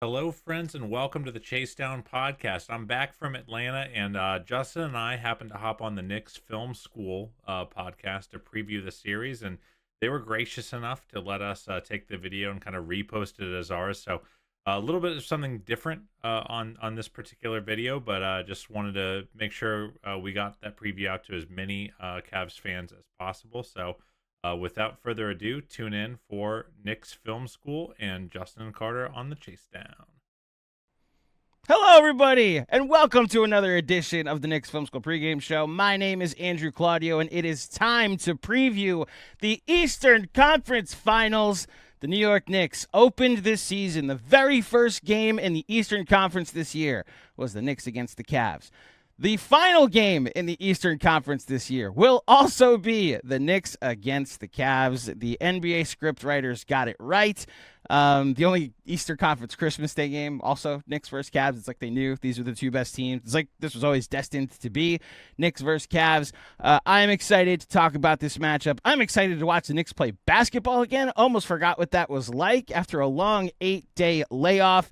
Hello, friends, and welcome to the Chase Down podcast. I'm back from Atlanta, and Justin and I happened to hop on the Knicks Film School podcast to preview the series, and they were gracious enough to let us take the video and kind of repost it as ours. So a little bit of something different on this particular video, but just wanted to make sure we got that preview out to as many Cavs fans as possible. So without further ado, tune in for Knicks Film School and Justin and Carter on the Chase Down. Hello, everybody, and welcome to another edition of the Knicks Film School pregame show. My name is Andrew Claudio, and it is time to preview the Eastern Conference Finals. The New York Knicks opened this season. The very first game in the Eastern Conference this year was the Knicks against the Cavs. The final game in the Eastern Conference this year will also be the Knicks against the Cavs. The NBA script writers got it right. The only Eastern Conference Christmas Day game, also Knicks versus Cavs. It's like they knew these were the two best teams. It's like this was always destined to be Knicks versus Cavs. I'm excited to talk about this matchup. I'm excited to watch the Knicks play basketball again. Almost forgot what that was like after a long 8-day layoff.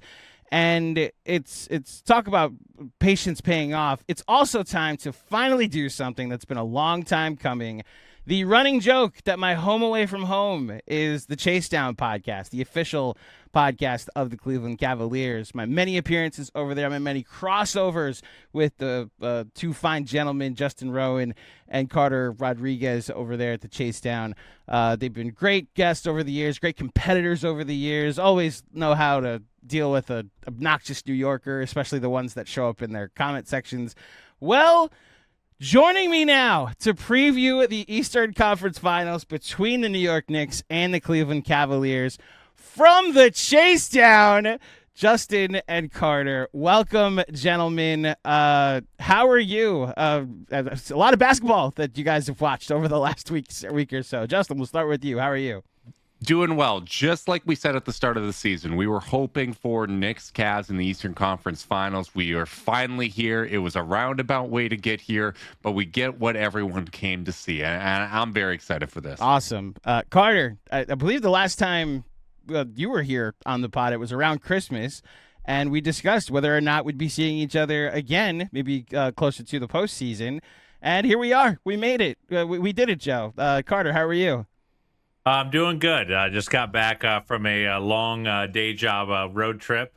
And it's talk about patience paying off. It's also time to finally do something that's been a long time coming. The running joke that my home away from home is the Chase Down podcast, the official podcast of the Cleveland Cavaliers. My many appearances over there, my many crossovers with the two fine gentlemen, Justin Rowan and Carter Rodriguez over there at the Chase Down. They've been great guests over the years, great competitors over the years, always know how to deal with an obnoxious New Yorker, especially the ones that show up in their comment sections. Well, joining me now to preview the Eastern Conference Finals between the New York Knicks and the Cleveland Cavaliers from the Chase Down, Justin and Carter. Welcome, gentlemen. How are you? A lot of basketball that you guys have watched over the last week or so. Justin, we'll start with you. How are you? Doing well. Just like we said at the start of the season, we were hoping for Knicks Cavs in the Eastern Conference Finals. We are finally here. It was a roundabout way to get here, but we get what everyone came to see, and I'm very excited for this. Awesome. Carter, I believe the last time you were here on the pod, it was around Christmas, and we discussed whether or not we'd be seeing each other again, maybe closer to the postseason, and here we are. We made it. We did it, Joe. Carter, how are you? I'm doing good. I just got back from a long day job road trip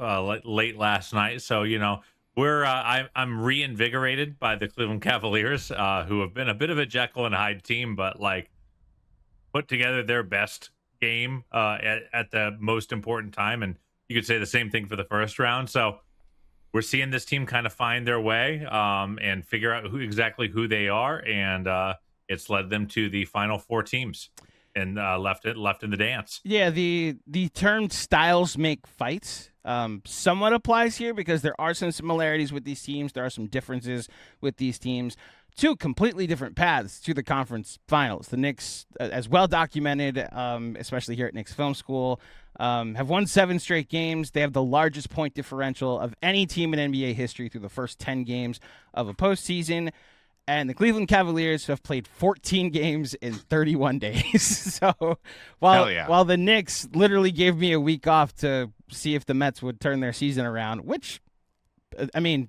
late last night. So, you know, I'm reinvigorated by the Cleveland Cavaliers, who have been a bit of a Jekyll and Hyde team, but like put together their best game at the most important time. And you could say the same thing for the first round. So we're seeing this team kind of find their way and figure out exactly who they are. And it's led them to the final four teams. And left in the dance. Yeah, the term styles make fights somewhat applies here because there are some similarities with these teams. There are some differences with these teams. Two completely different paths to the conference finals. The Knicks, as well documented, especially here at Knicks Film School, have won 7 straight games. They have the largest point differential of any team in NBA history through the first 10 games of a postseason. And the Cleveland Cavaliers have played 14 games in 31 days. So while the Knicks literally gave me a week off to see if the Mets would turn their season around, which, I mean,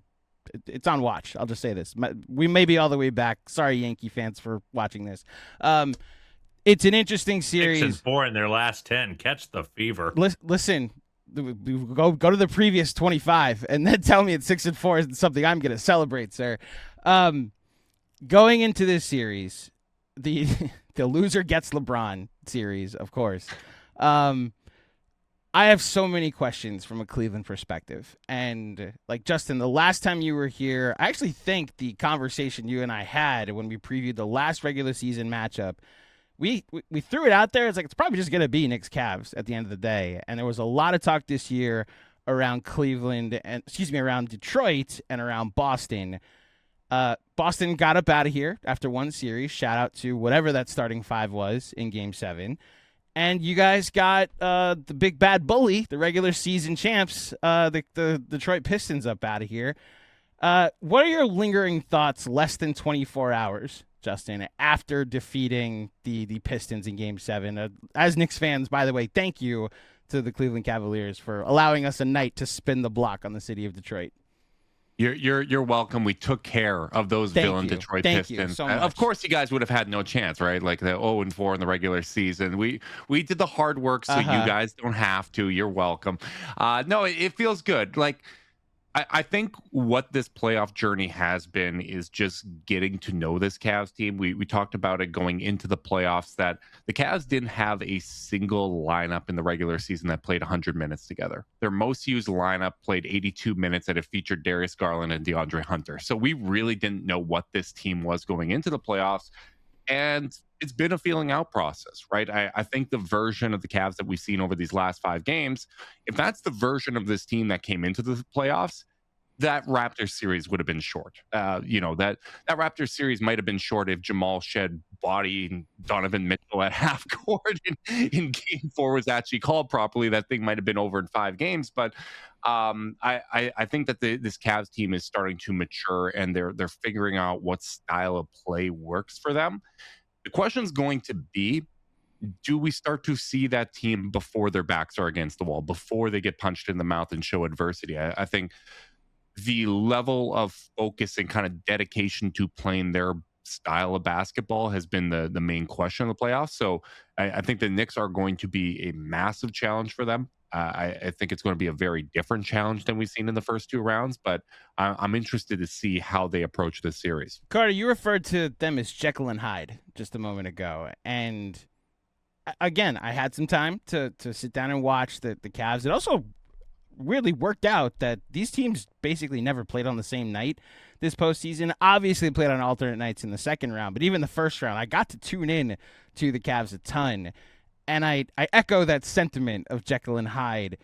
it's on watch. I'll just say this. We may be all the way back. Sorry, Yankee fans, for watching this. It's an interesting series. 6-4 in their last 10. Catch the fever. Listen. Go to the previous 25 and then tell me it's 6-4 isn't something I'm going to celebrate, sir. Going into this series, the loser gets LeBron series, of course. I have so many questions from a Cleveland perspective. And like Justin, the last time you were here, I actually think the conversation you and I had when we previewed the last regular season matchup, we threw it out there. It's like, it's probably just going to be Knicks Cavs at the end of the day. And there was a lot of talk this year around around Detroit and around Boston. Boston got up out of here after one series. Shout out to whatever that starting 5 was in Game 7. And you guys got the big bad bully, the regular season champs, the Detroit Pistons up out of here. What are your lingering thoughts less than 24 hours, Justin, after defeating the Pistons in Game 7? As Knicks fans, by the way, thank you to the Cleveland Cavaliers for allowing us a night to spin the block on the city of Detroit. You're welcome. We took care of those villain Detroit Thank Pistons. You so much. Of course, you guys would have had no chance, right? Like the 0-4 in the regular season. We did the hard work, so you guys don't have to. You're welcome. No, it feels good. Like I think what this playoff journey has been is just getting to know this Cavs team. We talked about it going into the playoffs that the Cavs didn't have a single lineup in the regular season that played 100 minutes together. Their most used lineup played 82 minutes and it featured Darius Garland and DeAndre Hunter. So we really didn't know what this team was going into the playoffs. And it's been a feeling out process, right? I think the version of the Cavs that we've seen over these last 5 games, if that's the version of this team that came into the playoffs, that Raptors series would have been short. That Raptors series might have been short if Jamal shed body and Donovan Mitchell at half court in Game 4 was actually called properly. That thing might have been over in 5 games. But I think that this Cavs team is starting to mature and they're figuring out what style of play works for them. The question is going to be, do we start to see that team before their backs are against the wall, before they get punched in the mouth and show adversity? I think the level of focus and kind of dedication to playing their style of basketball has been the main question of the playoffs. So I think the Knicks are going to be a massive challenge for them. I think it's going to be a very different challenge than we've seen in the first 2 rounds, but I'm interested to see how they approach this series. Carter, you referred to them as Jekyll and Hyde just a moment ago. And again, I had some time to sit down and watch the Cavs. It also really worked out that these teams basically never played on the same night this postseason. Obviously, played on alternate nights in the second round, but even the first round, I got to tune in to the Cavs a ton. And I echo that sentiment of Jekyll and Hyde.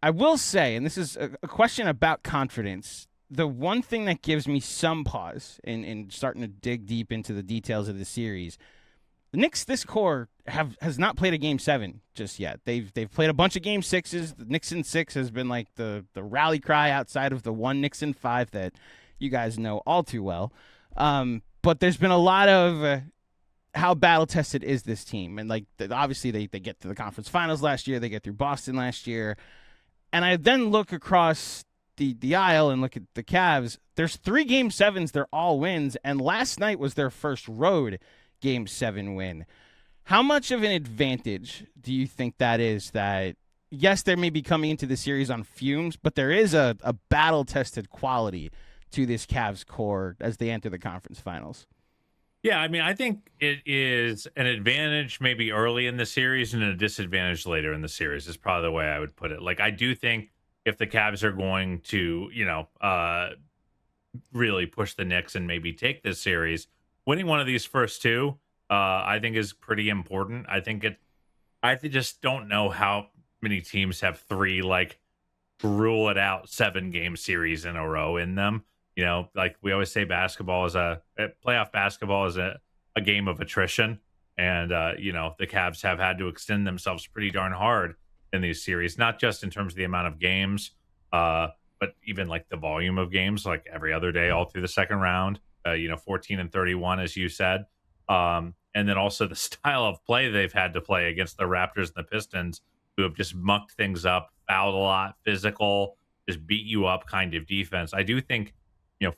I will say, and this is a question about confidence, the one thing that gives me some pause in starting to dig deep into the details of the series, the Knicks, this core, has not played a Game 7 just yet. They've played a bunch of Game 6s. The Knicks in 6 has been like the rally cry outside of the one Knicks in 5 that you guys know all too well. But there's been a lot of how battle-tested is this team. And like obviously they get to the conference finals last year. They get through Boston last year. And I then look across the aisle and look at the Cavs. There's 3 Game 7s. They're all wins. And last night was their first road Game 7 win. How much of an advantage do you think that is that, yes, they may be coming into the series on fumes, but there is a battle-tested quality to this Cavs core as they enter the conference finals? Yeah, I mean, I think it is an advantage maybe early in the series and a disadvantage later in the series is probably the way I would put it. Like, I do think if the Cavs are going to, really push the Knicks and maybe take this series, winning one of these first 2, I think is pretty important. I just don't know how many teams have 3 rule it out 7-game series in a row in them. Like we always say, playoff basketball is a game of attrition, and the Cavs have had to extend themselves pretty darn hard in these series, not just in terms of the amount of games, but even like the volume of games, like every other day all through the second round. 14 and 31, as you said. And then also the style of play they've had to play against the Raptors and the Pistons, who have just mucked things up, fouled a lot, physical, just beat you up kind of defense. I do think,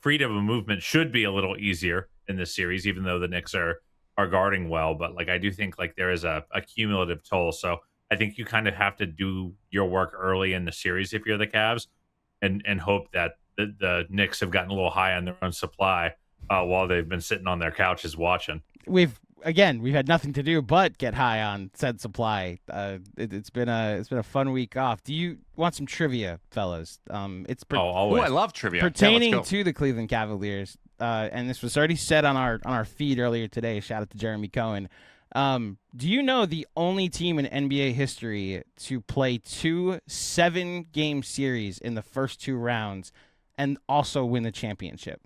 freedom of movement should be a little easier in this series, even though the Knicks are guarding well. But I do think there is a cumulative toll. So I think you kind of have to do your work early in the series if you're the Cavs and hope that the Knicks have gotten a little high on their own supply while they've been sitting on their couches watching. We've had nothing to do but get high on said supply. It's been a fun week off. Do you want some trivia, fellas? Always. I love trivia pertaining to the Cleveland Cavaliers. And this was already said on our feed earlier today. Shout out to Jeremy Cohen. Do you know the only team in NBA history to play 2 7-game series in the first 2 rounds and also win the championship?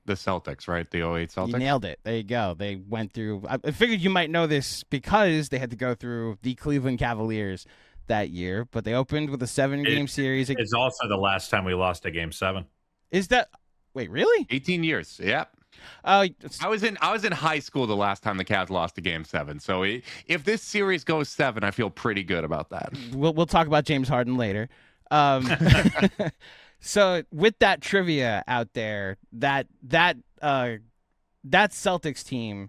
The Celtics, right? The 08 Celtics? You nailed it. There you go. They went through... I figured you might know this because they had to go through the Cleveland Cavaliers that year, but they opened with a 7-game series. It's also the last time we lost a Game 7. Is that... Wait, really? 18 years. Yep. Uh, I was in high school the last time the Cavs lost a game 7. So if this series goes 7, I feel pretty good about that. we'll talk about James Harden later. So with that trivia out there, that Celtics team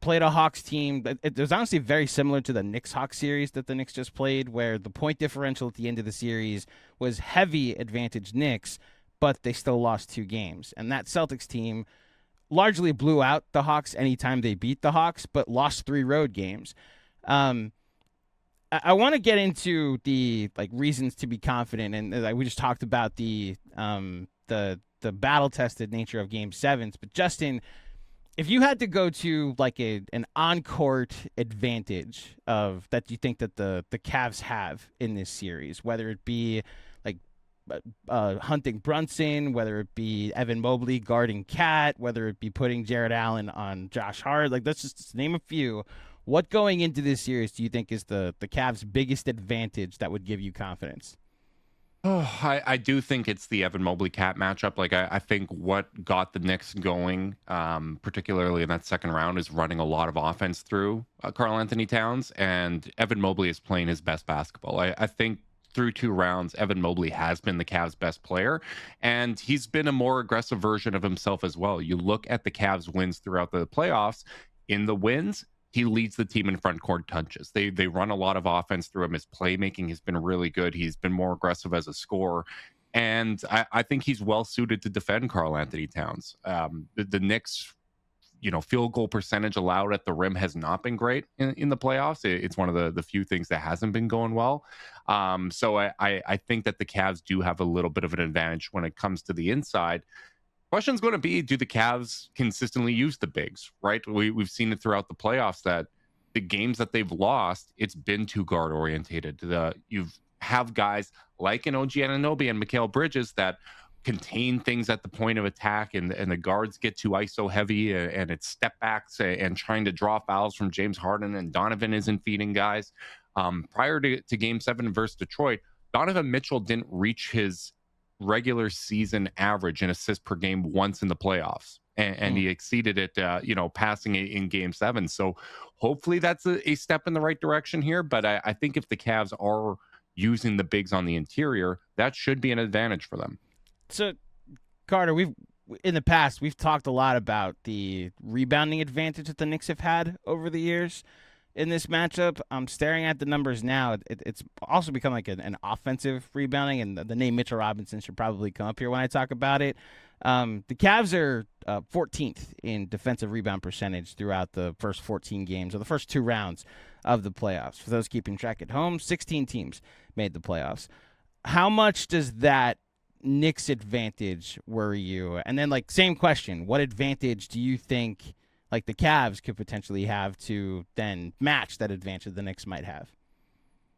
played a Hawks team. It was honestly very similar to the Knicks-Hawks series that the Knicks just played, where the point differential at the end of the series was heavy advantage Knicks, but they still lost 2 games. And that Celtics team largely blew out the Hawks anytime they beat the Hawks, but lost 3 road games. I want to get into the reasons to be confident, and we just talked about the battle-tested nature of Game 7s. But Justin, if you had to go to an on-court advantage of that you think that the Cavs have in this series, whether it be hunting Brunson, whether it be Evan Mobley guarding Cat, whether it be putting Jared Allen on Josh Hart, let's just name a few. What going into this series do you think is the Cavs' biggest advantage that would give you confidence? Oh, I do think it's the Evan Mobley Cat matchup. I think what got the Knicks going, particularly in that second round, is running a lot of offense through Karl Anthony Towns, and Evan Mobley is playing his best basketball. I think through 2 rounds, Evan Mobley has been the Cavs' best player, and he's been a more aggressive version of himself as well. You look at the Cavs' wins throughout the playoffs. In the wins, he leads the team in front court touches. They run a lot of offense through him. His playmaking has been really good. He's been more aggressive as a scorer. And I think he's well suited to defend Karl Anthony Towns. The Knicks, field goal percentage allowed at the rim has not been great in the playoffs. It's one of the few things that hasn't been going well. So I think that the Cavs do have a little bit of an advantage when it comes to the inside. Question's going to be, do the Cavs consistently use the bigs, right? We've seen it throughout the playoffs that the games that they've lost, it's been too guard orientated. You have guys like an OG Anunoby and Mikal Bridges that contain things at the point of attack, and the guards get too ISO heavy, and it's step backs and trying to draw fouls from James Harden, and Donovan isn't feeding guys. Prior to Game 7 versus Detroit, Donovan Mitchell didn't reach his regular season average in assists per game once in the playoffs, and he exceeded it passing it in Game 7. So hopefully that's a step in the right direction here, but I think if the Cavs are using the bigs on the interior, that should be an advantage for them. So Carter, in the past we've talked a lot about the rebounding advantage that the Knicks have had over the years in this matchup. I'm staring at the numbers now. It's also become an offensive rebounding, and the name Mitchell Robinson should probably come up here when I talk about it. The Cavs are 14th in defensive rebound percentage throughout the first 14 games, or the first 2 rounds of the playoffs. For those keeping track at home, 16 teams made the playoffs. How much does that Knicks advantage worry you? And then same question, what advantage do you think the Cavs could potentially have to then match that advantage the Knicks might have?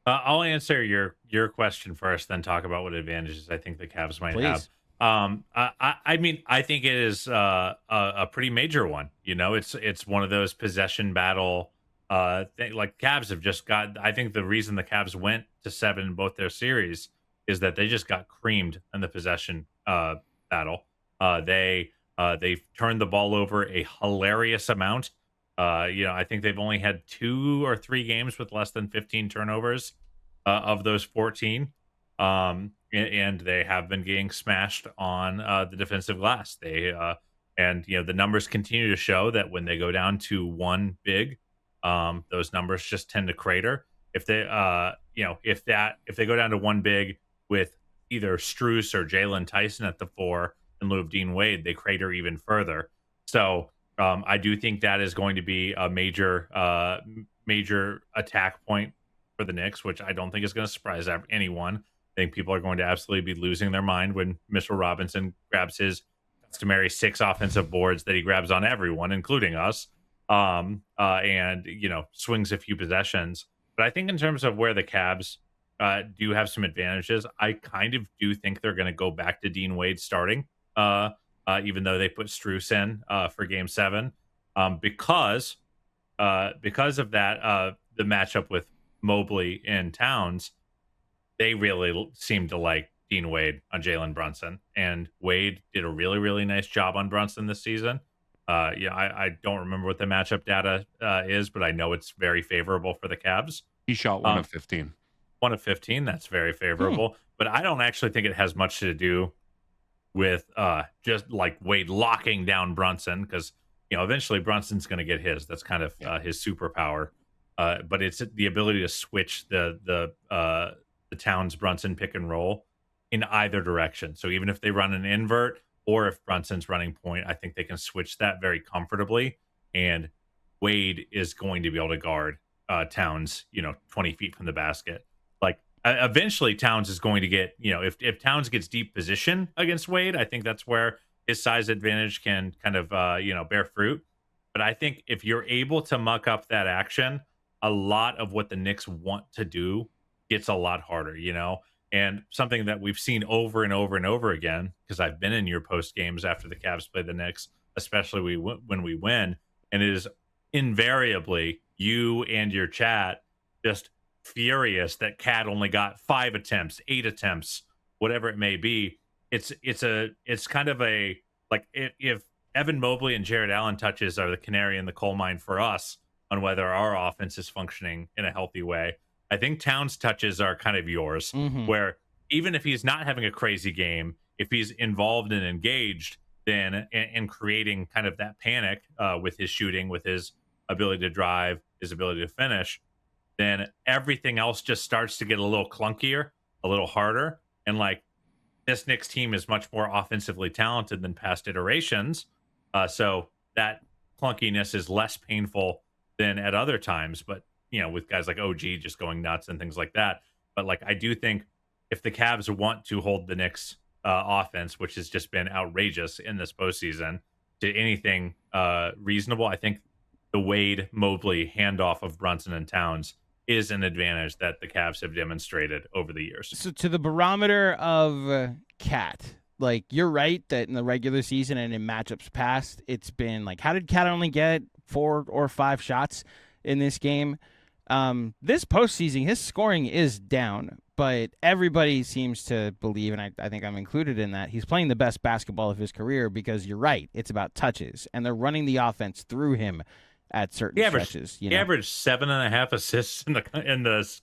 I'll answer your question first, then talk about what advantages I think the Cavs might Please. have. I think it is a pretty major one. It's one of those possession battle thing. Cavs have just got. I think the reason the Cavs went to 7 in both their series is that they just got creamed in the possession battle. They've turned the ball over a hilarious amount. I think they've only had 2 or 3 games with less than 15 turnovers of those 14. And they have been getting smashed on the defensive glass. The numbers continue to show that when they go down to one big, those numbers just tend to crater. If they go down to one big with either Strus or Jalen Tyson at the 4 in lieu of Dean Wade, they crater even further. So I do think that is going to be a major attack point for the Knicks, which I don't think is going to surprise anyone. I think people are going to absolutely be losing their mind when Mitchell Robinson grabs his customary 6 offensive boards that he grabs on everyone, including us, and swings a few possessions. But I think in terms of where the Cavs do have some advantages, I kind of do think they're going to go back to Dean Wade starting, even though they put Strus in for Game 7, because of that, the matchup with Mobley and Towns, they really seem to like Dean Wade on Jalen Brunson, and Wade did a really, really nice job on Brunson this season. I don't remember what the matchup data is, but I know it's very favorable for the Cavs. He shot 1 of 15. 1 of 15, that's very favorable. But I don't actually think it has much to do with just like Wade locking down Brunson, because eventually Brunson's going to get his. That's kind of his superpower. But it's the ability to switch the Towns Brunson pick and roll in either direction. So even if they run an invert or if Brunson's running point, I think they can switch that very comfortably. And Wade is going to be able to guard Towns, 20 feet from the basket. Like eventually Towns is going to get, if Towns gets deep position against Wade, I think that's where his size advantage can kind of, bear fruit. But I think if you're able to muck up that action, a lot of what the Knicks want to do gets a lot harder, and something that we've seen over and over and over again, because I've been in your post games after the Cavs play the Knicks, especially when we win, and it is invariably you and your chat just furious that Cat only got 5 attempts, 8 attempts, whatever it may be. It's kind of a, like, if Evan Mobley and Jared Allen touches are the canary in the coal mine for us on whether our offense is functioning in a healthy way, I think Towns touches are kind of yours, where even if he's not having a crazy game, if he's involved and engaged, then in creating kind of that panic with his shooting, with his ability to drive, his ability to finish, then everything else just starts to get a little clunkier, a little harder. And like, this Knicks team is much more offensively talented than past iterations. So that clunkiness is less painful than at other times. But, with guys like OG just going nuts and things like that. But like, I do think if the Cavs want to hold the Knicks offense, which has just been outrageous in this postseason, to anything reasonable, I think the Wade Mobley handoff of Brunson and Towns is an advantage that the Cavs have demonstrated over the years. So to the barometer of Cat, like, you're right that in the regular season and in matchups past, it's been like, how did Cat only get 4 or 5 shots in this game? This postseason, his scoring is down, but everybody seems to believe, and I think I'm included in that, he's playing the best basketball of his career, because you're right, it's about touches, and they're running the offense through him at certain stretches. He averaged 7.5 assists in the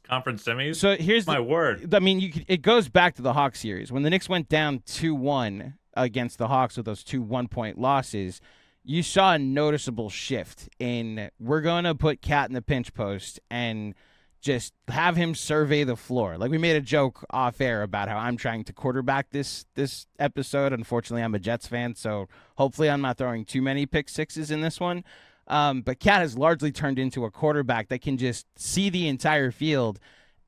conference semis. So here's my word. I mean, it goes back to the Hawks series when the Knicks went down 2-1 against the Hawks with those 2 1-point losses. You saw a noticeable shift in, we're going to put Cat in the pinch post and just have him survey the floor. Like, we made a joke off air about how I'm trying to quarterback this episode. Unfortunately, I'm a Jets fan, so hopefully I'm not throwing too many pick sixes in this one. But Cat has largely turned into a quarterback that can just see the entire field.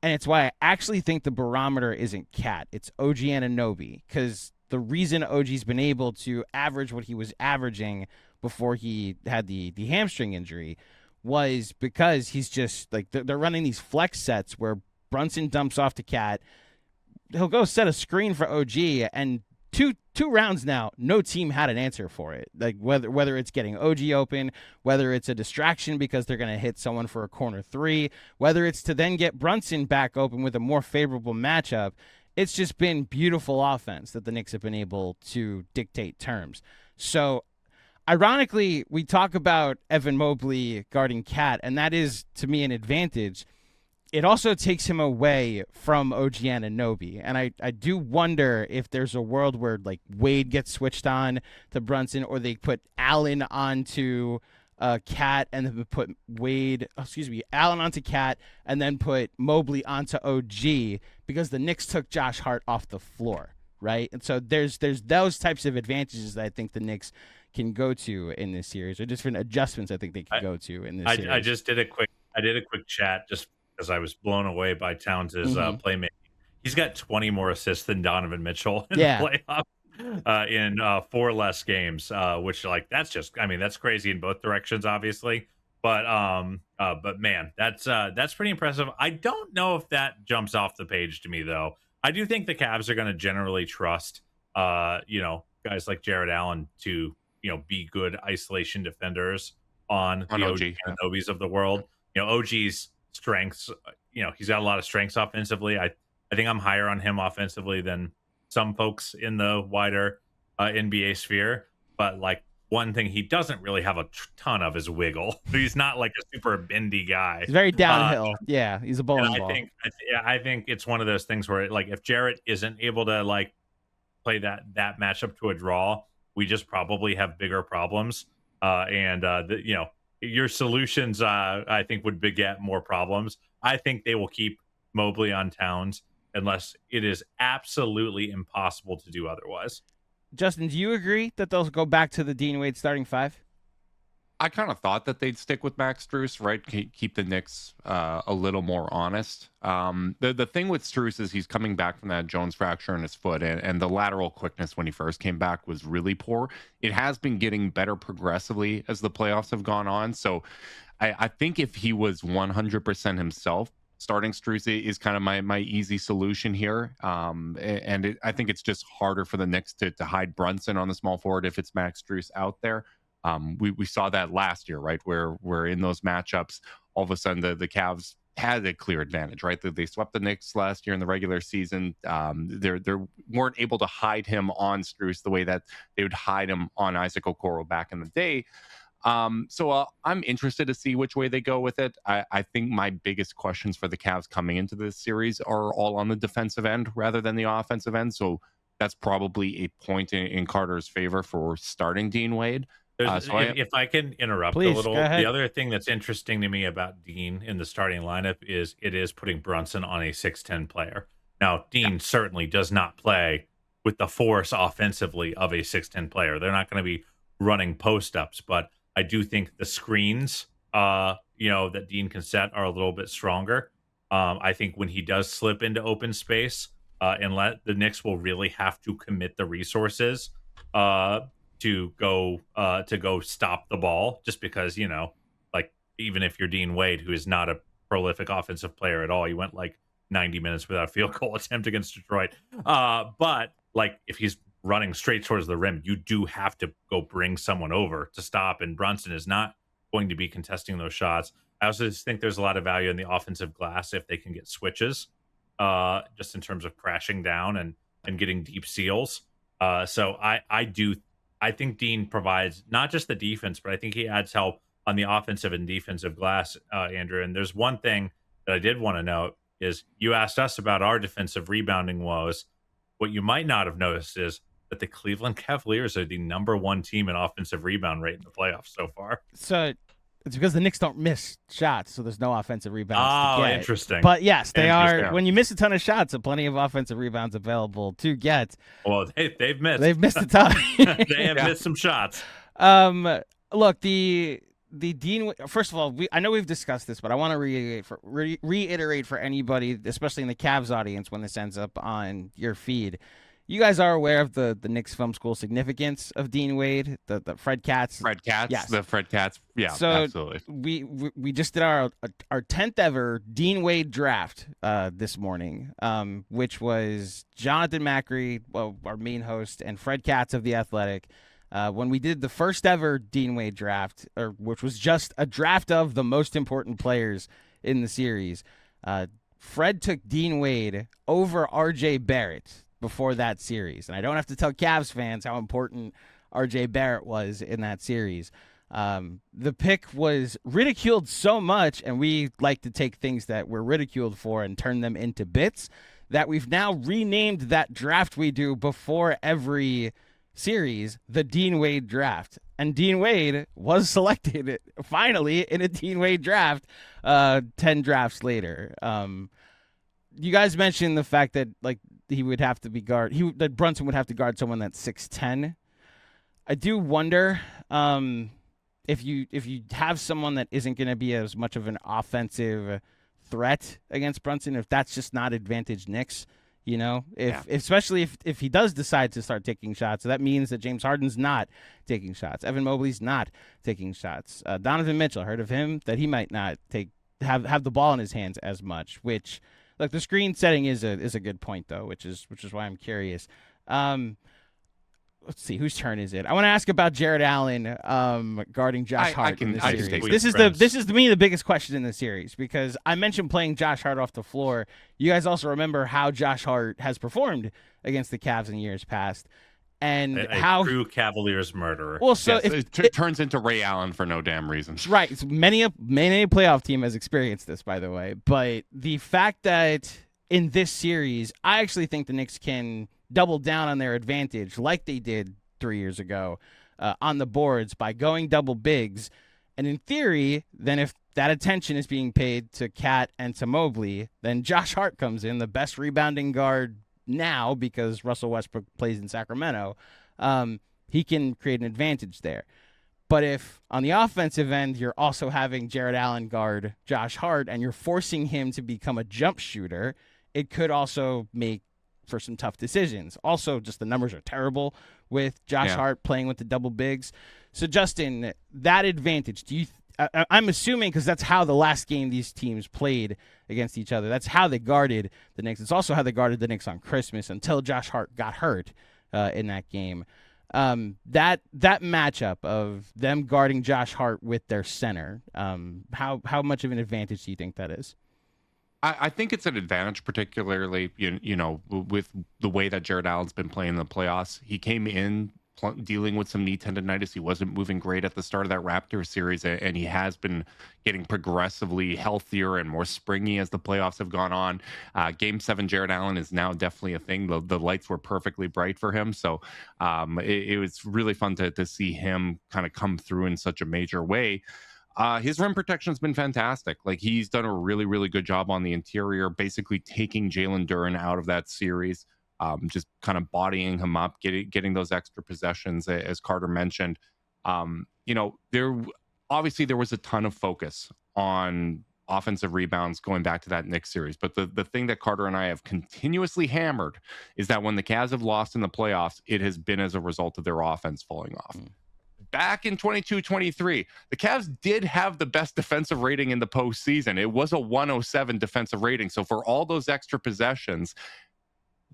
And it's why I actually think the barometer isn't Cat. It's OG Anunoby, because the reason OG's been able to average what he was averaging before he had the hamstring injury was because he's just like, they're running these flex sets where Brunson dumps off to Cat. He'll go set a screen for OG, and two rounds now, no team had an answer for it. Like, whether it's getting OG open, whether it's a distraction because they're going to hit someone for a corner 3, whether it's to then get Brunson back open with a more favorable matchup. It's just been beautiful offense that the Knicks have been able to dictate terms. So, ironically, we talk about Evan Mobley guarding Cat, and that is, to me, an advantage. It also takes him away from OG Anunoby, and I do wonder if there's a world where, like, Wade gets switched on to Brunson, or they put Allen onto Cat and then put Allen onto Cat and then put Mobley onto OG, because the Knicks took Josh Hart off the floor, right? And so there's those types of advantages that I think the Knicks can go to in this series, or different adjustments I think they can go to in this series. I just did a quick chat just because I was blown away by Towns' playmaking. He's got 20 more assists than Donovan Mitchell in the playoffs. In 4 less games, which, like, that's crazy in both directions, obviously. But man, that's pretty impressive. I don't know if that jumps off the page to me, though. I do think the Cavs are going to generally trust, guys like Jared Allen to, be good isolation defenders on the OG Anunobys of the world. OG's strengths, he's got a lot of strengths offensively. I think I'm higher on him offensively than some folks in the wider NBA sphere. But like one thing he doesn't really have a ton of is wiggle. He's not like a super bendy guy. He's very downhill. Yeah, he's a bowling ball. I think it's one of those things where like if Jarrett isn't able to like play that matchup to a draw, we just probably have bigger problems. Your solutions I think would beget more problems. I think they will keep Mobley on Towns unless it is absolutely impossible to do otherwise. Justin, do you agree that they'll go back to the Dean Wade starting five? I kind of thought that they'd stick with Max Strus, right? Keep the Knicks a little more honest. The thing with Strus is he's coming back from that Jones fracture in his foot, and the lateral quickness when he first came back was really poor. It has been getting better progressively as the playoffs have gone on. So I think if he was 100% himself, starting Strus is kind of my easy solution here. I think it's just harder for the Knicks to hide Brunson on the small forward if it's Max Strus out there. We saw that last year, right? Where in those matchups, all of a sudden the Cavs had a clear advantage, right? They swept the Knicks last year in the regular season. They weren't able to hide him on Strus the way that they would hide him on Isaac Okoro back in the day. So I'm interested to see which way they go with it. I think my biggest questions for the Cavs coming into this series are all on the defensive end rather than the offensive end. So that's probably a point in Carter's favor for starting Dean Wade. If I can interrupt Please, a little, go ahead. the other thing that's interesting to me about Dean in the starting lineup is it is putting Brunson on a 6'10" player. Now, Dean certainly does not play with the force offensively of a 6'10" player. They're not going to be running post-ups, but I do think the screens, that Dean can set are a little bit stronger. I think when he does slip into open space, the Knicks will really have to commit the resources to go stop the ball, just because, even if you're Dean Wade, who is not a prolific offensive player at all, he went like 90 minutes without a field goal attempt against Detroit. But like if he's running straight towards the rim, you do have to go bring someone over to stop, and Brunson is not going to be contesting those shots. I also just think there's a lot of value in the offensive glass if they can get switches, just in terms of crashing down and getting deep seals. So I think Dean provides not just the defense, but I think he adds help on the offensive and defensive glass, Andrew. And there's one thing that I did want to note is you asked us about our defensive rebounding woes. What you might not have noticed is that the Cleveland Cavaliers are the number one team in offensive rebound rate in the playoffs so far. So it's because the Knicks don't miss shots, so there's no offensive rebounds to get. Interesting. But yes, they are. When you miss a ton of shots, there are plenty of offensive rebounds available to get. Well, they've missed. They've missed a ton. They have missed some shots. Look, the Dean. First of all, I know we've discussed this, but I want to reiterate for anybody, especially in the Cavs audience, when this ends up on your feed. You guys are aware of the Knicks Film School significance of Dean Wade, the Fred Katz. Yes. The Fred Katz. Yeah, so absolutely. We just did our 10th ever Dean Wade draft this morning, which was Jonathan Macri, our main host, and Fred Katz of The Athletic. When we did the first ever Dean Wade draft, which was just a draft of the most important players in the series, Fred took Dean Wade over R.J. Barrett before that series. And I don't have to tell Cavs fans how important R.J. Barrett was in that series. The pick was ridiculed so much, and we like to take things that we're ridiculed for and turn them into bits, that we've now renamed that draft we do before every series the Dean Wade draft. And Dean Wade was selected finally in a Dean Wade draft 10 drafts later. You guys mentioned the fact that he would have to be that Brunson would have to guard someone that's 6'10". I do wonder if you have someone that isn't going to be as much of an offensive threat against Brunson, if that's just not advantage Knicks. Especially if he does decide to start taking shots, so that means that James Harden's not taking shots. Evan Mobley's not taking shots. Donovan Mitchell, heard of him, that he might not have the ball in his hands as much. Which, look, the screen setting is a good point though, which is why I'm curious. let's see, whose turn is it? I want to ask about Jared Allen guarding Josh Hart in the series. This is to me the biggest question in the series, because I mentioned playing Josh Hart off the floor. You guys also remember how Josh Hart has performed against the Cavs in years past, and how true Cavaliers murderer. Well, so yes, it turns into Ray Allen for no damn reason. Right. So many a playoff team has experienced this, by the way. But the fact that in this series, I actually think the Knicks can double down on their advantage like they did 3 years ago on the boards by going double bigs. And in theory, then if that attention is being paid to Cat and to Mobley, then Josh Hart comes in, the best rebounding guard now because Russell Westbrook plays in Sacramento. He can create an advantage there. But if on the offensive end, you're also having Jared Allen guard Josh Hart and you're forcing him to become a jump shooter, it could also make for some tough decisions. Also, just the numbers are terrible with Josh Hart playing with the double bigs. So, Justin, that advantage, I'm assuming, because that's how the last game these teams played against each other, that's how they guarded the Knicks. It's also how they guarded the Knicks on Christmas until Josh Hart got hurt in that game. That matchup of them guarding Josh Hart with their center, how much of an advantage do you think that is? I think it's an advantage, particularly, you know, with the way that Jared Allen's been playing in the playoffs. He came in dealing with some knee tendonitis. He wasn't moving great at the start of that Raptors series, and he has been getting progressively healthier and more springy as the playoffs have gone on. Game 7, Jared Allen is now definitely a thing. The lights were perfectly bright for him, so it was really fun to see him kind of come through in such a major way. His rim protection has been fantastic. Like, he's done a really, really good job on the interior, basically taking Jalen Duren out of that series, just kind of bodying him up, getting those extra possessions, as Carter mentioned. You know, there was a ton of focus on offensive rebounds going back to that Knicks series. But the thing that Carter and I have continuously hammered is that when the Cavs have lost in the playoffs, it has been as a result of their offense falling off. Back in 22-23, the Cavs did have the best defensive rating in the postseason. It was a 107 defensive rating. So for all those extra possessions,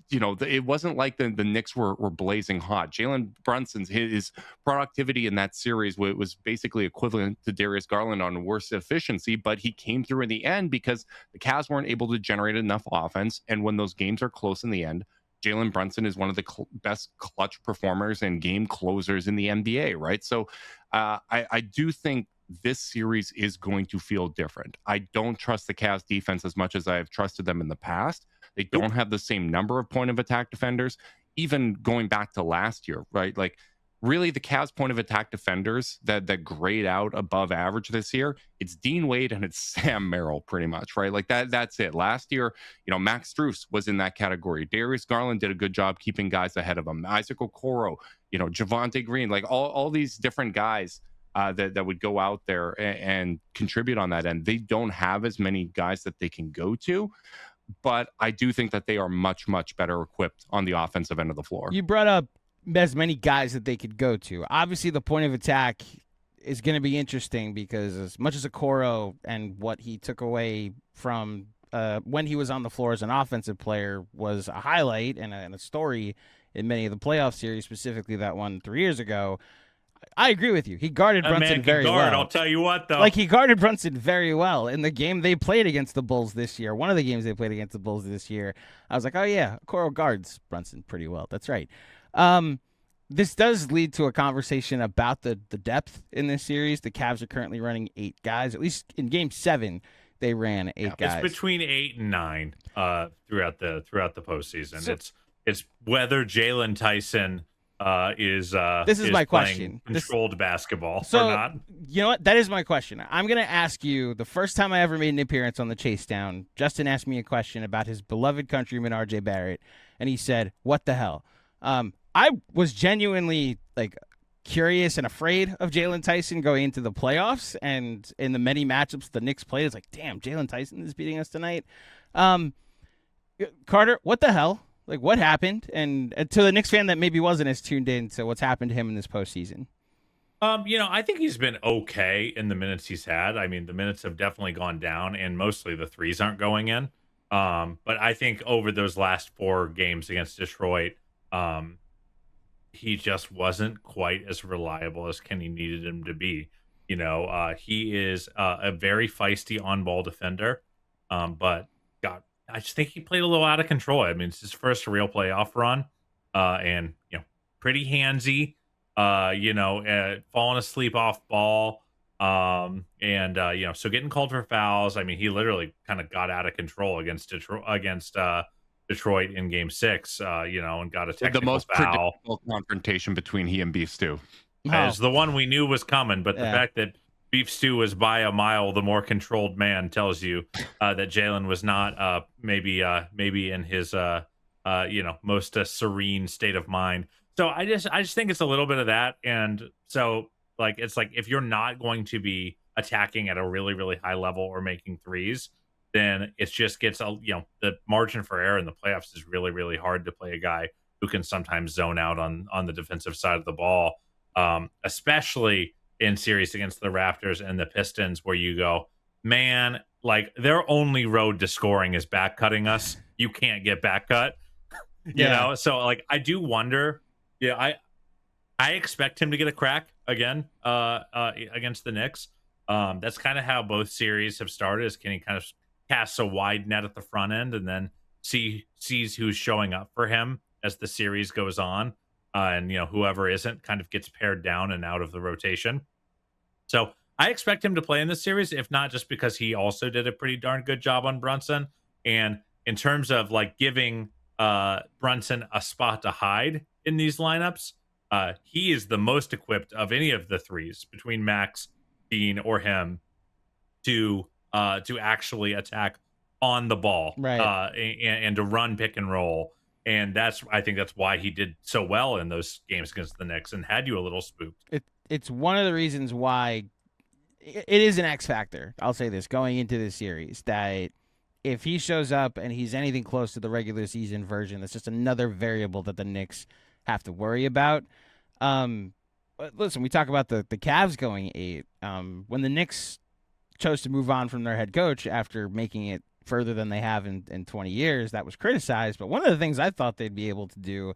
you know, it wasn't like the Knicks were blazing hot. Jalen Brunson's his productivity in that series was basically equivalent to Darius Garland on worse efficiency, but he came through in the end because the Cavs weren't able to generate enough offense. And when those games are close in the end, Jalen Brunson is one of the best clutch performers and game closers in the NBA, right? So I do think this series is going to feel different. I don't trust the Cavs defense as much as I've trusted them in the past. They don't have the same number of point of attack defenders, even going back to last year, right? Like, really, the Cavs point of attack defenders that grade out above average this year, it's Dean Wade and it's Sam Merrill, pretty much, right? Like that's it. Last year, you know, Max Strus was in that category. Darius Garland did a good job keeping guys ahead of him. Isaac Okoro, you know, Javonte Green, like all these different guys that would go out there and contribute on that end. They don't have as many guys that they can go to, but I do think that they are much, much better equipped on the offensive end of the floor. You brought up as many guys that they could go to. Obviously, the point of attack is going to be interesting because as much as Okoro and what he took away from when he was on the floor as an offensive player was a highlight and a story in many of the playoff series, specifically that one 3 years ago, I agree with you. He guarded Brunson very well. I'll tell you what, though. Like, he guarded Brunson very well in the game they played against the Bulls this year. One of the games they played against the Bulls this year, I was like, oh, yeah, Okoro guards Brunson pretty well. That's right. This does lead to a conversation about the depth in this series. The Cavs are currently running 8 guys. At least in Game 7, they ran 8 guys. It's between 8 and 9 throughout the postseason. So, it's whether Jalen Tyson is my question. Controlled basketball or not. You know what? That is my question. I'm going to ask you, the first time I ever made an appearance on the Chase Down, Justin asked me a question about his beloved countryman, RJ Barrett, and he said, what the hell? I was genuinely curious and afraid of Jalen Tyson going into the playoffs, and in the many matchups the Knicks played, it's like, damn, Jalen Tyson is beating us tonight. Carter, what the hell? Like, what happened? And to the Knicks fan that maybe wasn't as tuned in to what's happened to him in this postseason. I think he's been okay in the minutes he's had. I mean, the minutes have definitely gone down, and mostly the threes aren't going in. But I think over those last 4 games against Detroit, he just wasn't quite as reliable as Kenny needed him to be. He is a very feisty on-ball defender, but God, I just think he played a little out of control. I mean, it's his first real playoff run, and pretty handsy. Falling asleep off ball, and so getting called for fouls. I mean, he literally kind of got out of control against Detroit in Game 6, and got a The technical most foul. predictable confrontation between he and Beef Stew. As the one we knew was coming, but the Yeah. fact that Beef Stew was by a mile the more controlled man tells you that Jalen was not maybe in his most serene state of mind. So I just think it's a little bit of that, and so it's like if you're not going to be attacking at a really really high level or making threes, then it just gets the margin for error in the playoffs is really really hard to play a guy who can sometimes zone out on the defensive side of the ball, especially in series against the Raptors and the Pistons, where you go, man, like their only road to scoring is back cutting us. You can't get back cut, So like I do wonder. Yeah, I expect him to get a crack again against the Knicks. That's kind of how both series have started. Is can he kind of casts a wide net at the front end and then sees who's showing up for him as the series goes on, and whoever isn't kind of gets pared down and out of the rotation. So I expect him to play in this series, if not just because he also did a pretty darn good job on Brunson, and in terms of like giving Brunson a spot to hide in these lineups. He is the most equipped of any of the threes between Max, Dean, or him to actually attack on the ball, Right. and to run pick and roll. And I think that's why he did so well in those games against the Knicks and had you a little spooked. It's one of the reasons why it is an X factor. I'll say this going into this series, that if he shows up and he's anything close to the regular season version, that's just another variable that the Knicks have to worry about. But listen, we talk about the Cavs going 8. When the Knicks chose to move on from their head coach after making it further than they have in 20 years, that was criticized. But one of the things I thought they'd be able to do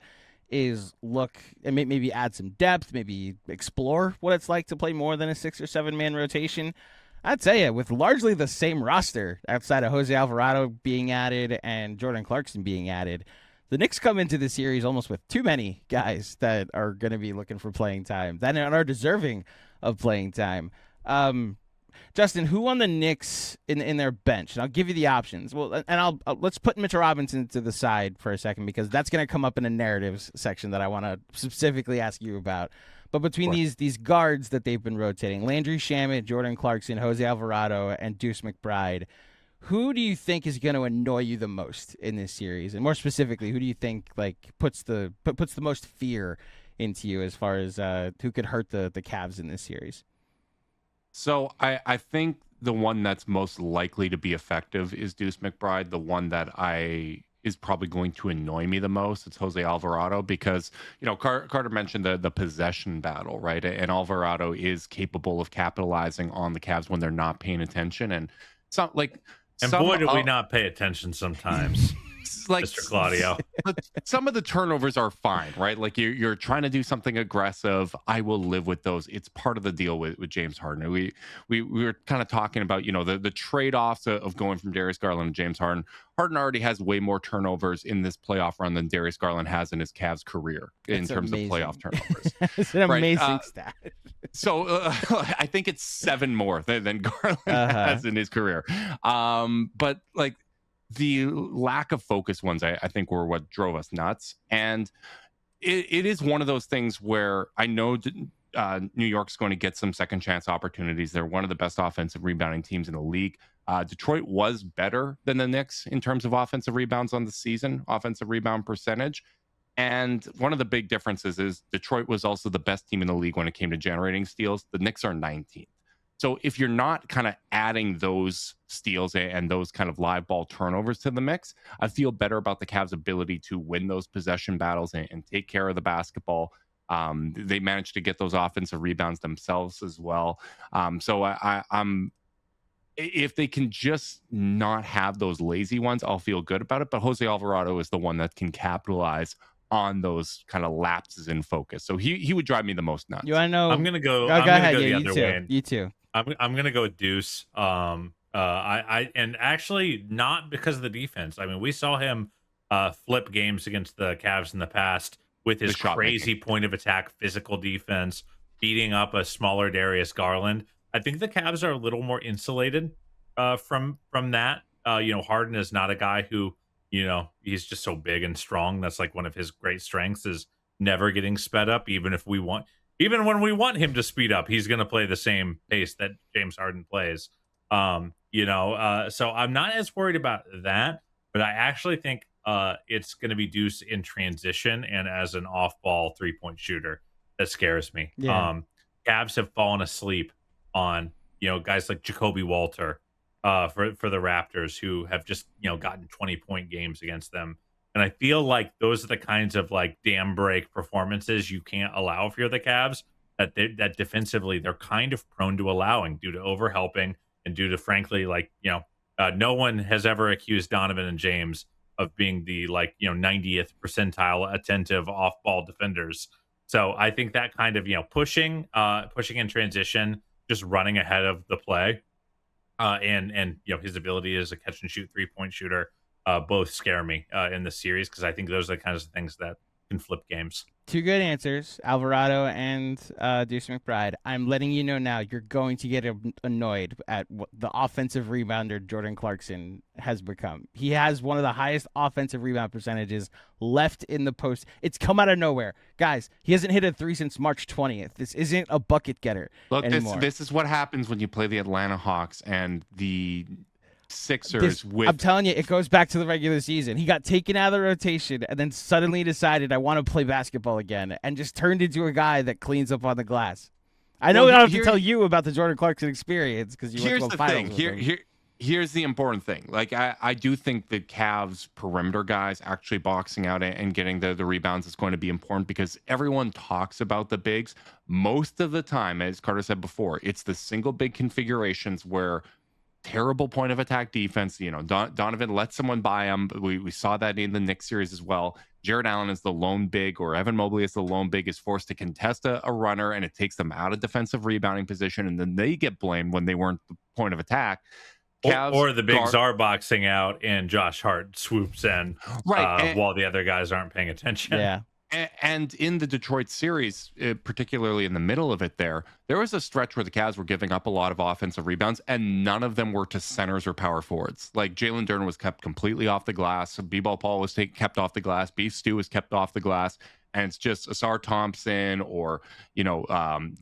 is look and maybe add some depth, maybe explore what it's like to play more than a 6 or 7 man rotation. I'd tell you, with largely the same roster outside of Jose Alvarado being added and Jordan Clarkson being added, the Knicks come into the series almost with too many guys that are going to be looking for playing time, that are deserving of playing time. Justin, who on the Knicks in their bench? And I'll give you the options. Well, and I'll let's put Mitchell Robinson to the side for a second, because that's going to come up in a narratives section that I want to specifically ask you about. But between these guards that they've been rotating, Landry Shamet, Jordan Clarkson, Jose Alvarado, and Deuce McBride, who do you think is going to annoy you the most in this series? And more specifically, who do you think puts the most fear into you as far as who could hurt the Cavs in this series? So I think the one that's most likely to be effective is Deuce McBride. The one that is probably going to annoy me the most, it's Jose Alvarado, because Carter mentioned the possession battle, right? And Alvarado is capable of capitalizing on the Cavs when they're not paying attention, and boy, do we not pay attention sometimes. Mr. Claudio. But some of the turnovers are fine, right? Like you're trying to do something aggressive. I will live with those. It's part of the deal with James Harden. We were kind of talking about, the trade-offs of going from Darius Garland to James Harden. Harden already has way more turnovers in this playoff run than Darius Garland has in his Cavs career in terms of playoff turnovers. It's an amazing stat. So I think it's 7 more than Garland has in his career. But the lack of focus ones, I think, were what drove us nuts. And it is one of those things where I know New York's going to get some second chance opportunities. They're one of the best offensive rebounding teams in the league. Detroit was better than the Knicks in terms of offensive rebounds on the season, offensive rebound percentage. And one of the big differences is Detroit was also the best team in the league when it came to generating steals. The Knicks are 19th. So if you're not kind of adding those steals and those kind of live ball turnovers to the mix, I feel better about the Cavs' ability to win those possession battles and take care of the basketball. They managed to get those offensive rebounds themselves as well. So I'm if they can just not have those lazy ones, I'll feel good about it. But Jose Alvarado is the one that can capitalize on those kind of lapses in focus. So he would drive me the most nuts. You want to know? I'm gonna go. Go I'm gonna ahead. go Yeah, the you other too. way. You too. I'm gonna go with Deuce. I and actually not because of the defense. I mean, we saw him flip games against the Cavs in the past with his crazy point of attack physical defense, beating up a smaller Darius Garland. I think the Cavs are a little more insulated from that. Harden is not a guy who, he's just so big and strong. That's like one of his great strengths is never getting sped up. Even when we want him to speed up, he's going to play the same pace that James Harden plays. So I'm not as worried about that, but I actually think it's going to be Deuce in transition and as an off-ball three-point shooter that scares me. Yeah. Cavs have fallen asleep on guys like Jacoby Walter for the Raptors who have just gotten 20-point games against them, and I feel like those are the kinds of like dam break performances you can't allow if you're the Cavs. That defensively they're kind of prone to allowing due to overhelping and due to frankly no one has ever accused Donovan and James of being the 90th percentile attentive off-ball defenders. So I think that kind of pushing in transition, just running ahead of the play, and his ability as a catch and shoot 3-point shooter, both scare me in the series because I think those are the kinds of things that can flip games. Two good answers, Alvarado and Deuce McBride. I'm letting you know now you're going to get annoyed at what the offensive rebounder Jordan Clarkson has become. He has one of the highest offensive rebound percentages left in the post. It's come out of nowhere. Guys, he hasn't hit a three since March 20th. This isn't a bucket getter anymore. This is what happens when you play the Atlanta Hawks and the Sixers I'm telling you, it goes back to the regular season. He got taken out of the rotation and then suddenly decided I want to play basketball again and just turned into a guy that cleans up on the glass. I know I don't have to tell you about the Jordan Clarkson experience because you went to the finals. Here's the important thing. Like I do think the Cavs perimeter guys actually boxing out and getting the rebounds is going to be important because everyone talks about the bigs. Most of the time, as Carter said before, it's the single big configurations where terrible point of attack defense. Donovan let someone by him. We saw that in the Knicks series as well. Jared Allen is the lone big, or Evan Mobley is the lone big, is forced to contest a runner, and it takes them out of defensive rebounding position, and then they get blamed when they weren't the point of attack. Or the bigs are boxing out, and Josh Hart swoops in while the other guys aren't paying attention. Yeah. And in the Detroit series, particularly in the middle of it there was a stretch where the Cavs were giving up a lot of offensive rebounds, and none of them were to centers or power forwards. Like Jalen Duren was kept completely off the glass. B-Ball Paul was kept off the glass. Beef Stew was kept off the glass. And it's just Asar Thompson or,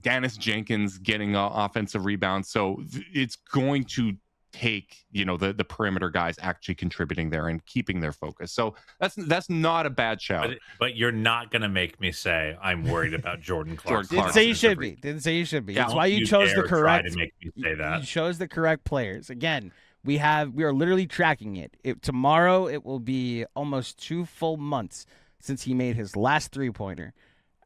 Dennis Jenkins getting offensive rebounds. So it's going to take the perimeter guys actually contributing there and keeping their focus. So that's not a bad shout. But you're not gonna make me say I'm worried about Jordan Clarkson. Didn't say you should be. That's why you chose the correct. To make me say that. You chose the correct players. Again, we are literally tracking it. Tomorrow it will be almost 2 full months since he made his last 3-pointer.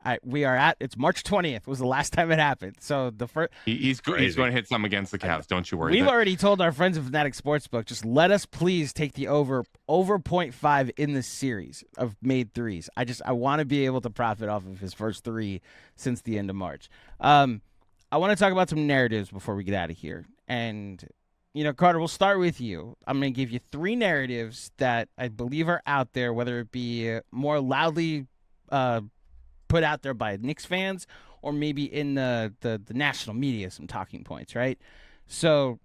It's March 20th was the last time it happened. So the first he's going to hit some against the Cavs. Don't you worry. We've already told our friends of Fanatic Sportsbook, just let us please take the over 0.5 in the series of made threes. I want to be able to profit off of his first 3 since the end of March. I want to talk about some narratives before we get out of here. And Carter, we'll start with you. I'm going to give you 3 narratives that I believe are out there, whether it be more loudly put out there by Knicks fans or maybe in the national media, some talking points, right? So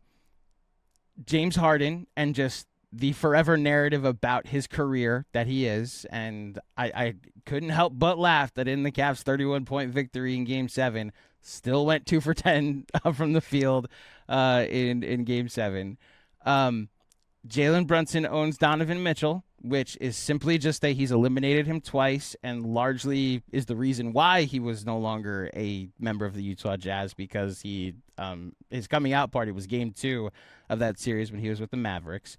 James Harden and just the forever narrative about his career that he is, and I couldn't help but laugh that in the Cavs' 31-point victory in Game 7, still went 2 for 10 from the field in Game 7. Jalen Brunson owns Donovan Mitchell, which is simply just that he's eliminated him twice and largely is the reason why he was no longer a member of the Utah Jazz because his coming out party was Game 2 of that series when he was with the Mavericks.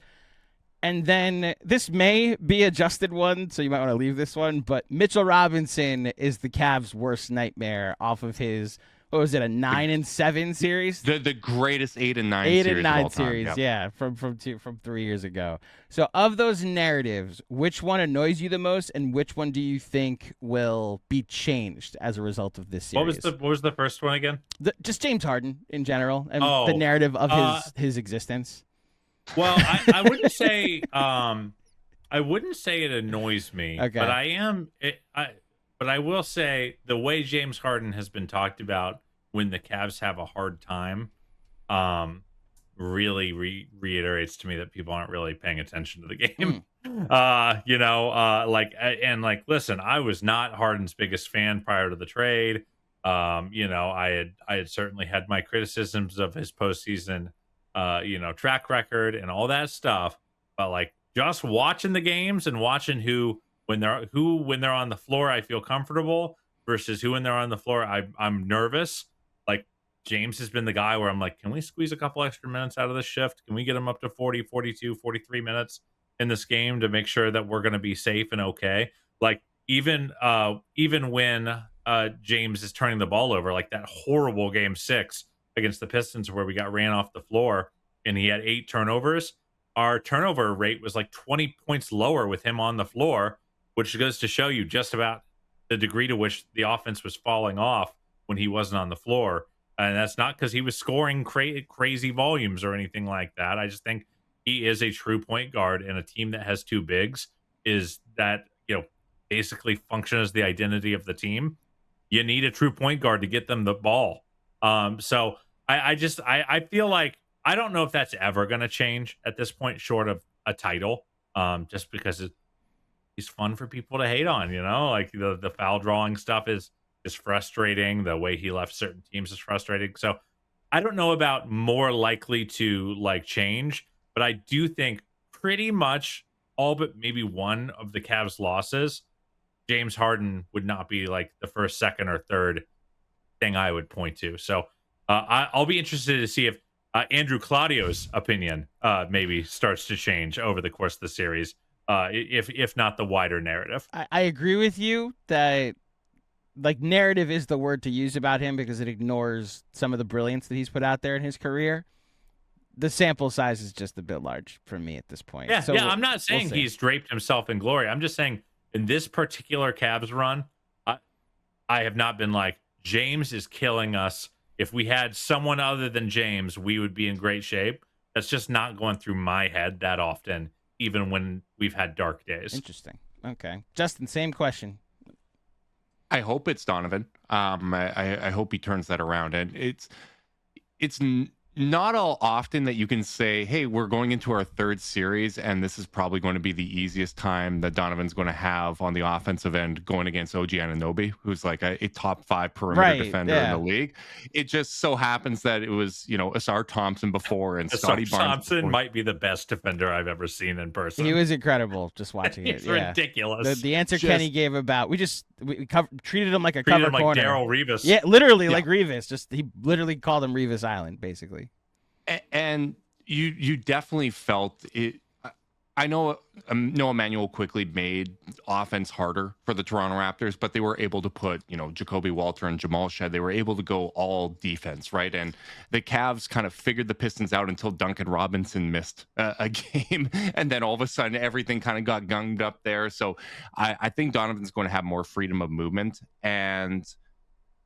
And then this may be a adjusted one, so you might want to leave this one, but Mitchell Robinson is the Cavs' worst nightmare off of his what was it, a 9-7 series? The greatest 8 and 9 8 series and 9 of all time. series, Yep. yeah, from 3 years ago. So of those narratives, which one annoys you the most, and which one do you think will be changed as a result of this series? What was the first one again? Just James Harden in general, and the Oh, narrative of his existence. Well, I wouldn't say it annoys me, Okay. but but I will say the way James Harden has been talked about when the Cavs have a hard time, really reiterates to me that people aren't really paying attention to the game. Listen, I was not Harden's biggest fan prior to the trade. I had certainly had my criticisms of his postseason track record and all that stuff, but like just watching the games and watching who when they're on the floor I feel comfortable versus who when they're on the floor I'm nervous. Like James has been the guy where I'm like, can we squeeze a couple extra minutes out of this shift? Can we get him up to 40, 42, 43 minutes in this game to make sure that we're going to be safe and okay? Like even when James is turning the ball over, like that horrible game 6 against the Pistons where we got ran off the floor and he had 8 turnovers. Our turnover rate was like 20 points lower with him on the floor, which goes to show you just about the degree to which the offense was falling off when he wasn't on the floor. And that's not because he was scoring crazy volumes or anything like that. I just think he is a true point guard, and a team that has 2 bigs is that, basically function as the identity of the team. You need a true point guard to get them the ball. So I feel like I don't know if that's ever going to change at this point, short of a title, just because he's fun for people to hate on, like the foul drawing stuff is frustrating. The way he left certain teams is frustrating. So I don't know about more likely to like change, but I do think pretty much all but maybe one of the Cavs losses, James Harden would not be like the first, second, or third thing I would point to. So I'll be interested to see if Andrew Claudio's opinion maybe starts to change over the course of the series, if not the wider narrative. I agree with you that like narrative is the word to use about him because it ignores some of the brilliance that he's put out there in his career. The sample size is just a bit large for me at this point. Yeah, So I'm not saying he's draped himself in glory. I'm just saying in this particular Cavs run, I have not been like, James is killing us. If we had someone other than James, we would be in great shape. That's just not going through my head that often, even when we've had dark days. Interesting. Okay. Justin, same question. I hope it's Donovan. I hope he turns that around. And it's not all often that you can say, hey, we're going into our 3rd series, and this is probably going to be the easiest time that Donovan's going to have on the offensive end going against OG Anunoby, who's like a top 5 perimeter defender in the league. It just so happens that it was, Asar Thompson before and Scotty Barnes. Thompson might be the best defender I've ever seen in person. He was incredible just watching it. It's ridiculous. The answer Kenny gave about, we treated him like a cover corner. Like Daryl Revis. Yeah, literally like Revis. He literally called him Revis Island, basically. And you definitely felt it. I know Noah Emmanuel quickly made offense harder for the Toronto Raptors, but they were able to put, Jacoby Walter and Jamal Shed. They were able to go all defense, right? And the Cavs kind of figured the Pistons out until Duncan Robinson missed a game. And then all of a sudden, everything kind of got gunged up there. So I think Donovan's going to have more freedom of movement. And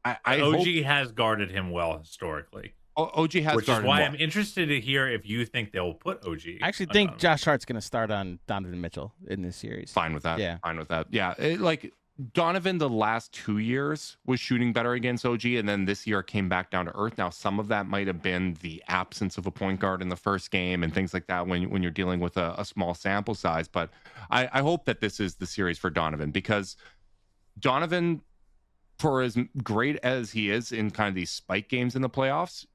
OG has guarded him well historically. OG has, which is why I'm interested to hear if you think they'll put OG. I actually think Josh Hart's going to start on Donovan Mitchell in this series. Fine with that. Yeah. Fine with that. Yeah. Like Donovan, the last 2 years was shooting better against OG, and then this year came back down to earth. Now, some of that might have been the absence of a point guard in the first game and things like that when you're dealing with a small sample size. But I hope that this is the series for Donovan, because Donovan, for as great as he is in kind of these spike games in the playoffs,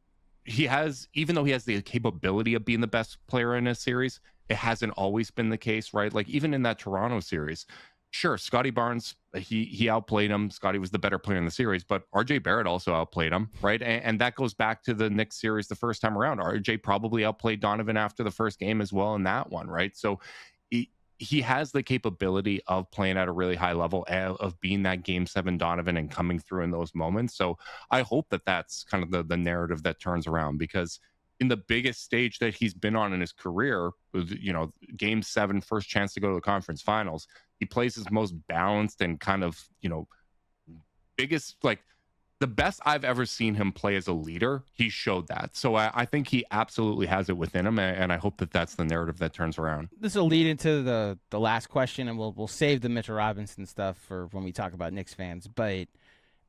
he has, even though he has the capability of being the best player in a series, it hasn't always been the case, right? Like even in that Toronto series, sure, Scotty Barnes, he outplayed him. Scotty was the better player in the series, but RJ Barrett also outplayed him, right? And that goes back to the Knicks series the first time around. RJ probably outplayed Donovan after the first game as well in that one, right? So he has the capability of playing at a really high level, of being that Game 7 Donovan and coming through in those moments. So I hope that that's kind of the narrative that turns around, because in the biggest stage that he's been on in his career, Game 7, first chance to go to the conference finals, he plays his most balanced and kind of, biggest, like, the best I've ever seen him play as a leader. He showed that. So I think he absolutely has it within him, and I hope that that's the narrative that turns around. This will lead into the last question, and we'll save the Mitchell Robinson stuff for when we talk about Knicks fans. But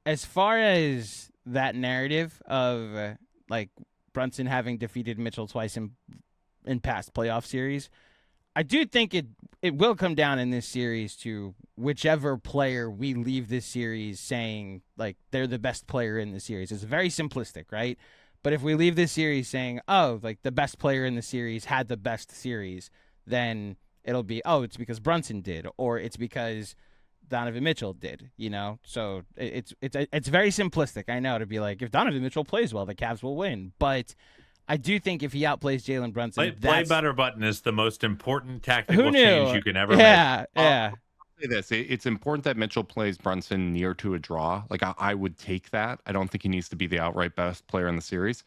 as far as that narrative of like Brunson having defeated Mitchell twice in past playoff series, I do think it will come down in this series to whichever player we leave this series saying like they're the best player in the series. It's very simplistic, right? But if we leave this series saying, oh, like the best player in the series had the best series, then it'll be, oh, it's because Brunson did, or it's because Donovan Mitchell did, So it's very simplistic, I know, to be like, if Donovan Mitchell plays well, the Cavs will win. But I do think if he outplays Jalen Brunson, play better button is the most important tactical Who knew? change you can ever make. Yeah. I'll say this: it's important that Mitchell plays Brunson near to a draw. Like I would take that. I don't think he needs to be the outright best player in the series.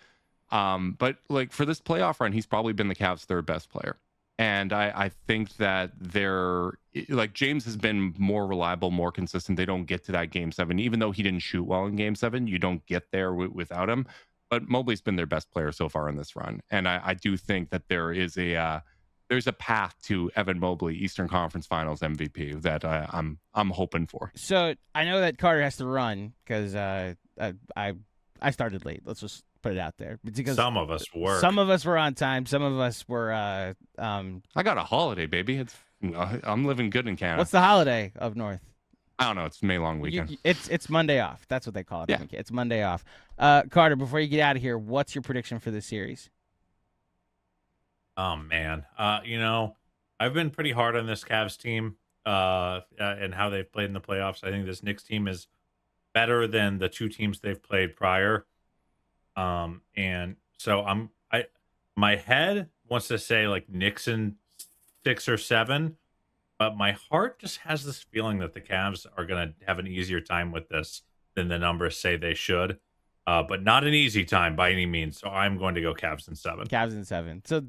But like for this playoff run, he's probably been the Cavs' third best player. And I think that James has been more reliable, more consistent. They don't get to that Game 7, even though he didn't shoot well in Game 7. You don't get there without him. But Mobley's been their best player so far in this run, and I do think that there's a path to Evan Mobley, Eastern Conference Finals MVP, that I'm hoping for. So I know that Carter has to run because I started late. Let's just put it out there. Because some of us were. Some of us were on time. Some of us were. I got a holiday, baby. I'm living good in Canada. What's the holiday up north? I don't know. It's May long weekend. It's Monday off. That's what they call it. Yeah. It's Monday off. Carter, before you get out of here, what's your prediction for this series? Oh man, I've been pretty hard on this Cavs team and how they've played in the playoffs. I think this Knicks team is better than the two teams they've played prior. And so my head wants to say like Knicks in 6 or 7. But my heart just has this feeling that the Cavs are going to have an easier time with this than the numbers say they should. But not an easy time by any means. So I'm going to go Cavs in 7. Cavs in 7. So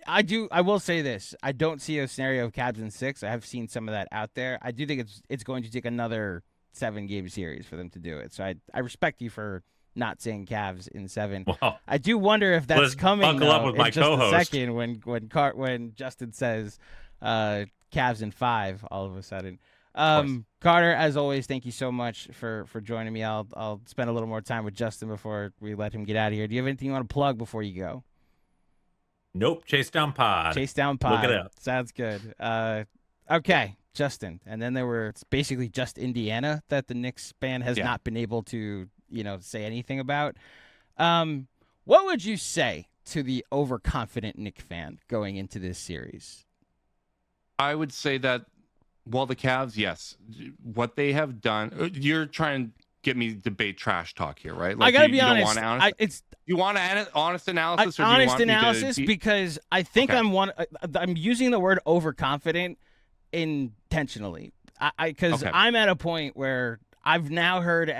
I will say this. I don't see a scenario of Cavs in 6. I have seen some of that out there. I do think it's going to take another 7-game series for them to do it. So I respect you for not saying Cavs in 7. Well, I do wonder if that's coming buckle up with in my just co-host. a second when Justin says Cavs in 5 all of a sudden. Carter, as always, thank you so much for joining me. I'll spend a little more time with Justin before we let him get out of here. Do you have anything you want to plug before you go? Nope. Chase Down Pod. Chase Down Pod. Look it up. Sounds good. Okay, Justin. And then it's basically just Indiana that the Knicks fan has not been able to, say anything about. What would you say to the overconfident Knicks fan going into this series? I would say that while the Cavs, yes, what they have done, you're trying to get me to debate trash talk here, right? Like, I gotta be honest. You want an honest analysis, or honest do you want analysis? Because I think Okay. I'm using the word overconfident intentionally. Because I'm at a point where I've now heard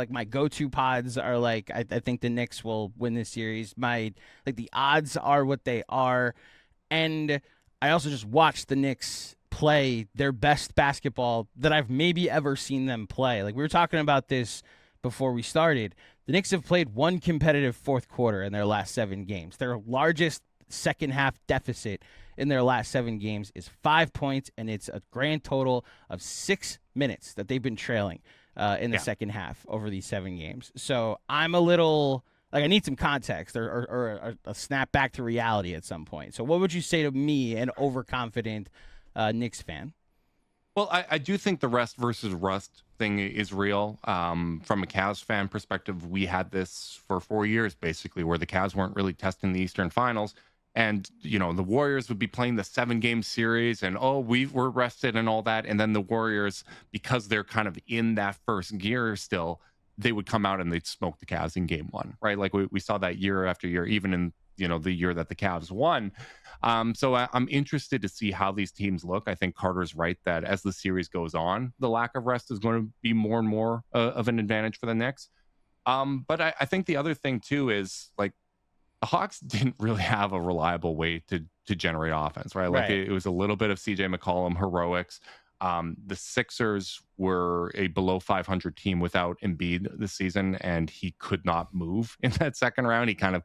my go-to pods are like, I think the Knicks will win this series. The odds are what they are, and I also just watched the Knicks play their best basketball that I've maybe ever seen them play. Like, we were talking about this before we started. The Knicks have played one competitive fourth quarter in their last 7 games. Their largest second half deficit in their last 7 games is 5 points, and it's a grand total of 6 minutes that they've been trailing in the second half over these 7 games. So I'm a little... I need some context or a snap back to reality at some point. So what would you say to me, an overconfident Knicks fan? Well, I do think the rest versus rust thing is real. From a Cavs fan perspective, we had this for 4 years, basically, where the Cavs weren't really testing the Eastern Finals. And, the Warriors would be playing the 7-game series and, we're rested and all that. And then the Warriors, because they're kind of in that first gear still, they would come out and they'd smoke the Cavs in game 1, right? Like we saw that year after year, even in the year that the Cavs won. So I'm interested to see how these teams look. I think Carter's right that as the series goes on, the lack of rest is going to be more and more of an advantage for the Knicks. But I think the other thing too is like the Hawks didn't really have a reliable way to generate offense, right? Like it was a little bit of CJ McCollum heroics. The Sixers were a below 500 team without Embiid this season, and he could not move in that second round. He kind of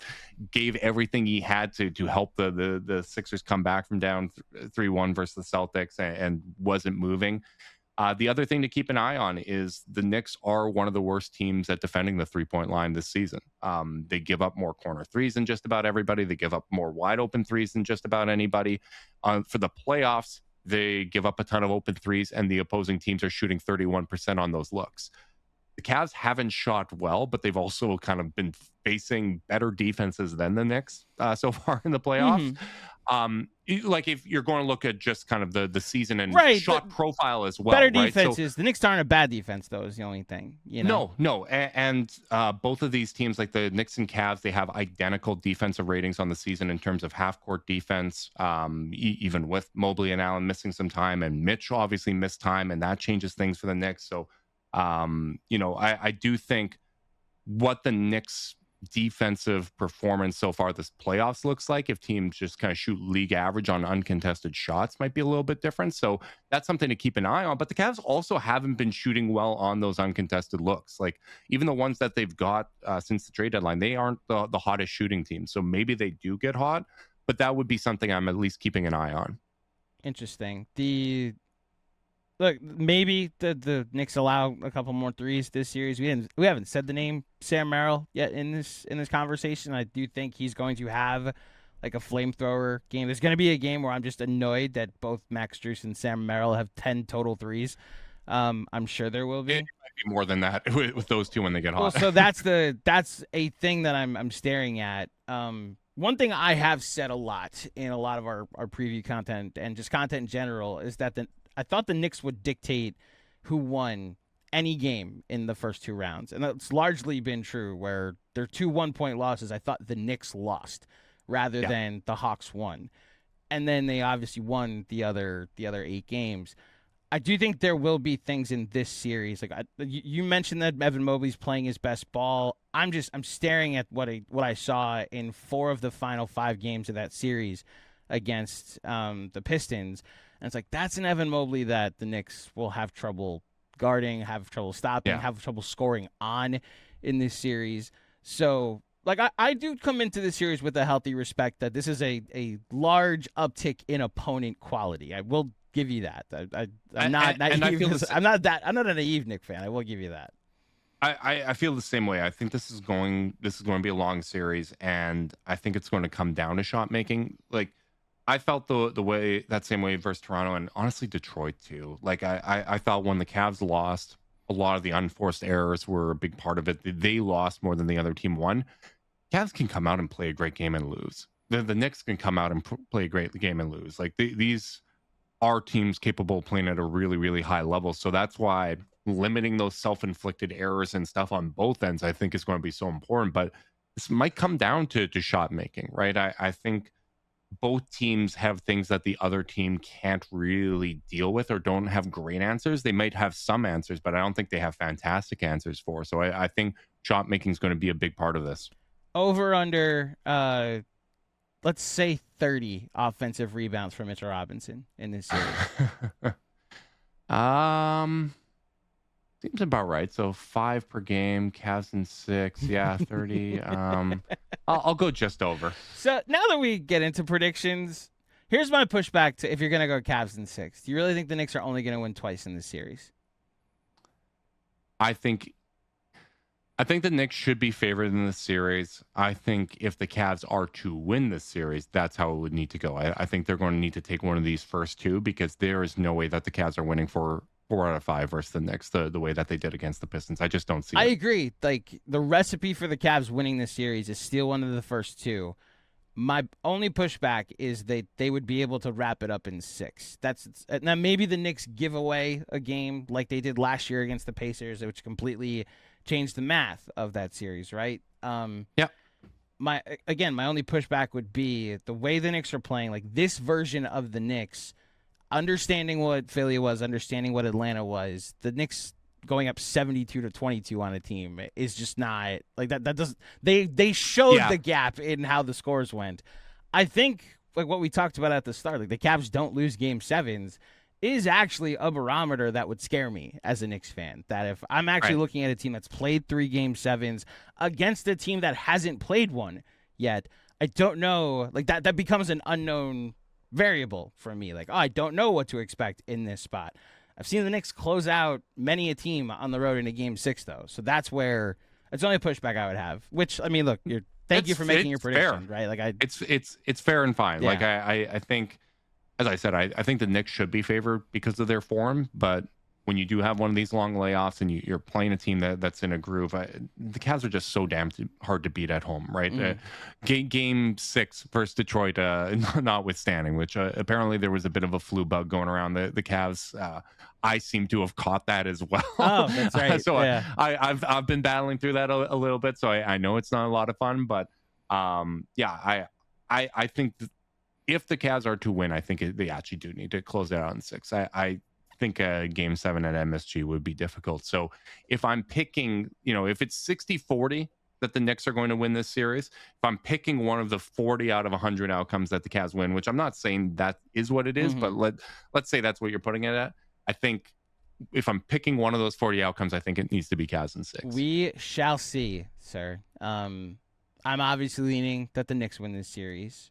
gave everything he had to help the Sixers come back from down 3-1 versus the Celtics and wasn't moving. The other thing to keep an eye on is the Knicks are one of the worst teams at defending the three-point line this season. They give up more corner threes than just about everybody. They give up more wide open threes than just about anybody. For the playoffs, they give up a ton of open threes, and the opposing teams are shooting 31% on those looks. The Cavs haven't shot well, but they've also kind of been facing better defenses than the Knicks so far in the playoffs. Like if you're going to look at just kind of the season and shot profile as well, better defenses. So, the Knicks aren't a bad defense, though, is the only thing. No. And both of these teams, like the Knicks and Cavs, they have identical defensive ratings on the season in terms of half-court defense, even with Mobley and Allen missing some time, and Mitch obviously missed time, and that changes things for the Knicks. So, I do think what the Knicks defensive performance so far this playoffs looks like, if teams just kind of shoot league average on uncontested shots, might be a little bit different. So that's something to keep an eye on. But the Cavs also haven't been shooting well on those uncontested looks. Like even the ones that they've got since the trade deadline, they aren't the hottest shooting team. So maybe they do get hot, but that would be something I'm at least keeping an eye on. Interesting. Look, maybe the Knicks allow a couple more threes this series. We haven't said the name Sam Merrill yet in this conversation. I do think he's going to have like a flamethrower game. There's going to be a game where I'm just annoyed that both Max Strus and Sam Merrill have 10 total threes. I'm sure there will be. It might be more than that with those two when they get hot. Well, so that's a thing that I'm staring at. One thing I have said a lot in a lot of our preview content and just content in general is that I thought the Knicks would dictate who won any game in the first two rounds. And that's largely been true where their 2 1-point losses, I thought the Knicks lost rather than the Hawks won. And then they obviously won the other 8 games. I do think there will be things in this series. Like you mentioned that Evan Mobley's playing his best ball. I'm staring at what I saw in 4 of the final 5 games of that series against the Pistons. And it's like, that's an Evan Mobley that the Knicks will have trouble guarding, have trouble stopping, have trouble scoring on in this series. So, like, I do come into this series with a healthy respect that this is a large uptick in opponent quality. I will give you that. I'm not naive. I'm not a naive Knicks fan. I will give you that. I feel the same way. I think this is going to be a long series, and I think it's going to come down to shot making. Like, I felt that same way versus Toronto, and honestly Detroit too. Like I felt when the Cavs lost, a lot of the unforced errors were a big part of it. They lost more than the other team won. Cavs can come out and play a great game and lose. The Knicks can come out and play a great game and lose. Like these are teams capable of playing at a really, really high level. So that's why limiting those self-inflicted errors and stuff on both ends, I think, is going to be so important. But this might come down to shot making, right? I think both teams have things that the other team can't really deal with or don't have great answers. They might have some answers, but I don't think they have fantastic answers for. So I think shot making is going to be a big part of this. Over under, let's say 30 offensive rebounds for Mitchell Robinson in this series. Seems about right. So 5 per game, Cavs in 6. Yeah, 30. I'll go just over. So now that we get into predictions, here's my pushback to if you're going to go Cavs in 6. Do you really think the Knicks are only going to win twice in this series? I think the Knicks should be favored in this series. I think if the Cavs are to win this series, that's how it would need to go. I think they're going to need to take one of these first 2 because there is no way that the Cavs are winning for 4 out of 5 versus the Knicks the way that they did against the Pistons. I just don't see it. I agree. Like, the recipe for the Cavs winning this series is steal one of the first 2. My only pushback is they would be able to wrap it up in 6. Now maybe the Knicks give away a game like they did last year against the Pacers, which completely changed the math of that series, right? Yeah. my only pushback would be the way the Knicks are playing, like this version of the Knicks, understanding what Philly was, understanding what Atlanta was, the Knicks going up 72-22 on a team is just not like that. That doesn't they showed the gap in how the scores went. I think like what we talked about at the start, like the Cavs don't lose game sevens is actually a barometer that would scare me as a Knicks fan. That if I'm actually looking at a team that's played 3 game sevens against a team that hasn't played one yet, I don't know, like that becomes an unknown variable for me. Like, I don't know what to expect in this spot. I've seen the Knicks close out many a team on the road in a game 6, though. So that's where it's only a pushback I would have. Which, I mean, look, thank you for making your prediction, right? Like, it's fair and fine. Yeah. Like I think, as I said, I think the Knicks should be favored because of their form. But when you do have one of these long layoffs and you're playing a team that's in a groove, the Cavs are just so damn hard to beat at home, right? Game 6 versus Detroit, notwithstanding, which apparently there was a bit of a flu bug going around the Cavs. I seem to have caught that as well. Oh, that's right. So yeah. I've been battling through that a little bit, so I know it's not a lot of fun. But I think if the Cavs are to win, I think they actually do need to close it out in 6. I think game 7 at MSG would be difficult. So if I'm picking, if it's 60-40 that the Knicks are going to win this series, if I'm picking one of the 40 out of 100 outcomes that the Cavs win, which I'm not saying that is what it is, but let's say that's what you're putting it at. I think if I'm picking one of those 40 outcomes, I think it needs to be Cavs in 6. We shall see, sir. I'm obviously leaning that the Knicks win this series.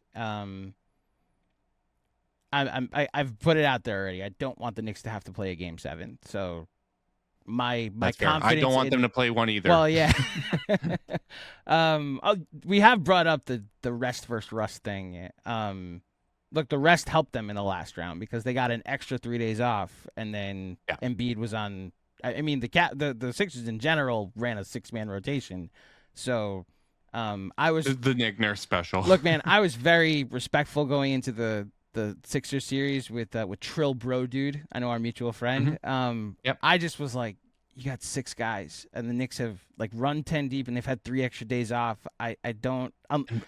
I've put it out there already. I don't want the Knicks to have to play a game 7. So my confidence. I don't want them to play one either. Well, yeah. We have brought up the rest versus rust thing. Look, the rest helped them in the last round because they got an extra 3 days off, and then Embiid was on. I mean, the Sixers in general ran a 6-man rotation, so I was the Nick Nurse special. Look, man, I was very respectful going into the Sixers series with Trill Bro Dude. I know our mutual friend. I just was like, you got 6 guys, and the Knicks have like run 10 deep, and they've had 3 extra days off. I don't.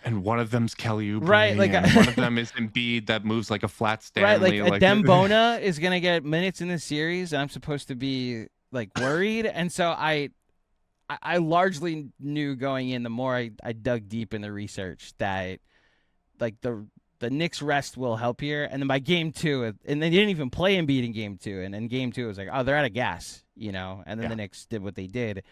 And one of them's Kelly Oubre, right? Like one of them is Embiid that moves like a flat Stanley. Right, like Dembona is gonna get minutes in this series, and I'm supposed to be like worried, and so I largely knew going in. The more I dug deep in the research that like the Knicks rest will help here. And then by game 2, and they didn't even play Embiid in game 2. And then game 2, it was like, oh, they're out of gas, and then the Knicks did what they did.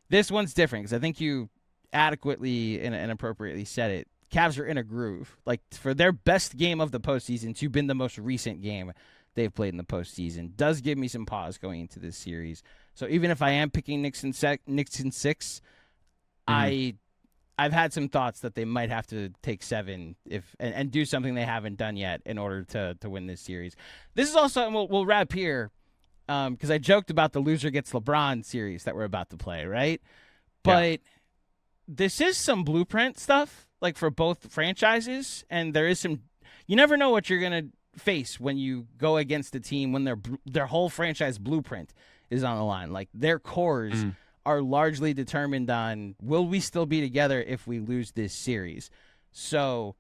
This one's different because I think you adequately and appropriately said it. Cavs are in a groove. Like, for their best game of the postseason to been the most recent game they've played in the postseason does give me some pause going into this series. So even if I am picking Knicks in 6, I've had some thoughts that they might have to take 7 and do something they haven't done yet in order to win this series. This is also, and we'll wrap here, because I joked about the loser gets LeBron series that we're about to play, right? But this is some blueprint stuff, like for both franchises, and there is some. You never know what you're gonna face when you go against a team when their whole franchise blueprint is on the line. Like their cores are largely determined on, will we still be together if we lose this series? So,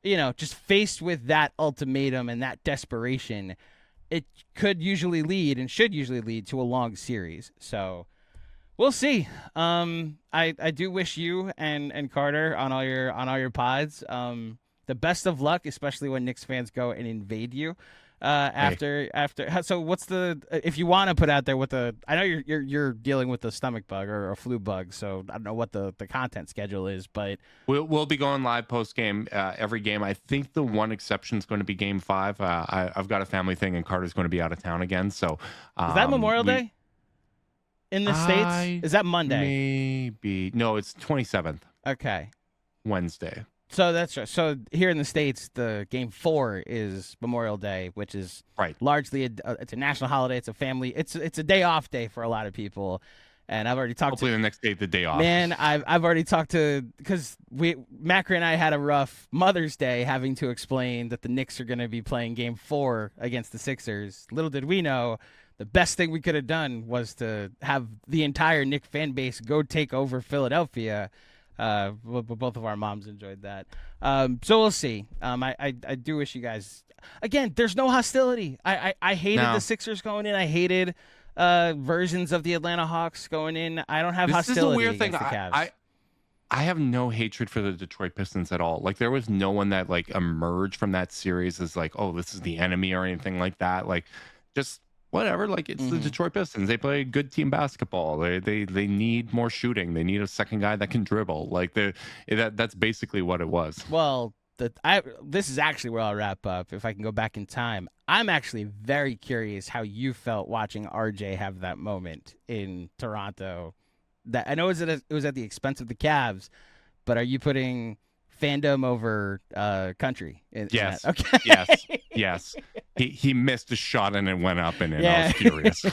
just faced with that ultimatum and that desperation, it could usually lead and should usually lead to a long series. So we'll see. I do wish you and Carter on all your pods the best of luck, especially when Knicks fans go and invade you. After so what's if you want to put out there I know you're dealing with a stomach bug or a flu bug, so I don't know what the content schedule is, but we'll be going live post game every game. I think the one exception is going to be game 5. I've got a family thing and Carter's going to be out of town again, so is that Memorial Day in the States? Is that Monday? Maybe no, it's 27th. Okay, Wednesday. So that's right. So here in the States, the game 4 is Memorial Day, which is largely it's a national holiday. It's a family. It's a day off day for a lot of people. And I've already talked. Hopefully the next day the day off. Man, I've already talked to, because Macri and I had a rough Mother's Day having to explain that the Knicks are going to be playing game 4 against the Sixers. Little did we know, the best thing we could have done was to have the entire Knicks fan base go take over Philadelphia. Both of our moms enjoyed that. So we'll see. I do wish you guys. Again, there's no hostility. I hated the Sixers going in. I hated versions of the Atlanta Hawks going in. I don't have hostility. This is a weird thing. The Cavs. I have no hatred for the Detroit Pistons at all. Like, there was no one that like emerged from that series as like, oh, this is the enemy or anything like that. Like, just whatever. Like, it's the Detroit Pistons. They play good team basketball. They need more shooting. They need a second guy that can dribble. Like, that's basically what it was. Well, this is actually where I'll wrap up. If I can go back in time, I'm actually very curious how you felt watching RJ have that moment in Toronto. That I know it was at the expense of the Cavs, but are you putting fandom over country? Yes. Okay. Yes. He missed a shot and it went up and I was furious.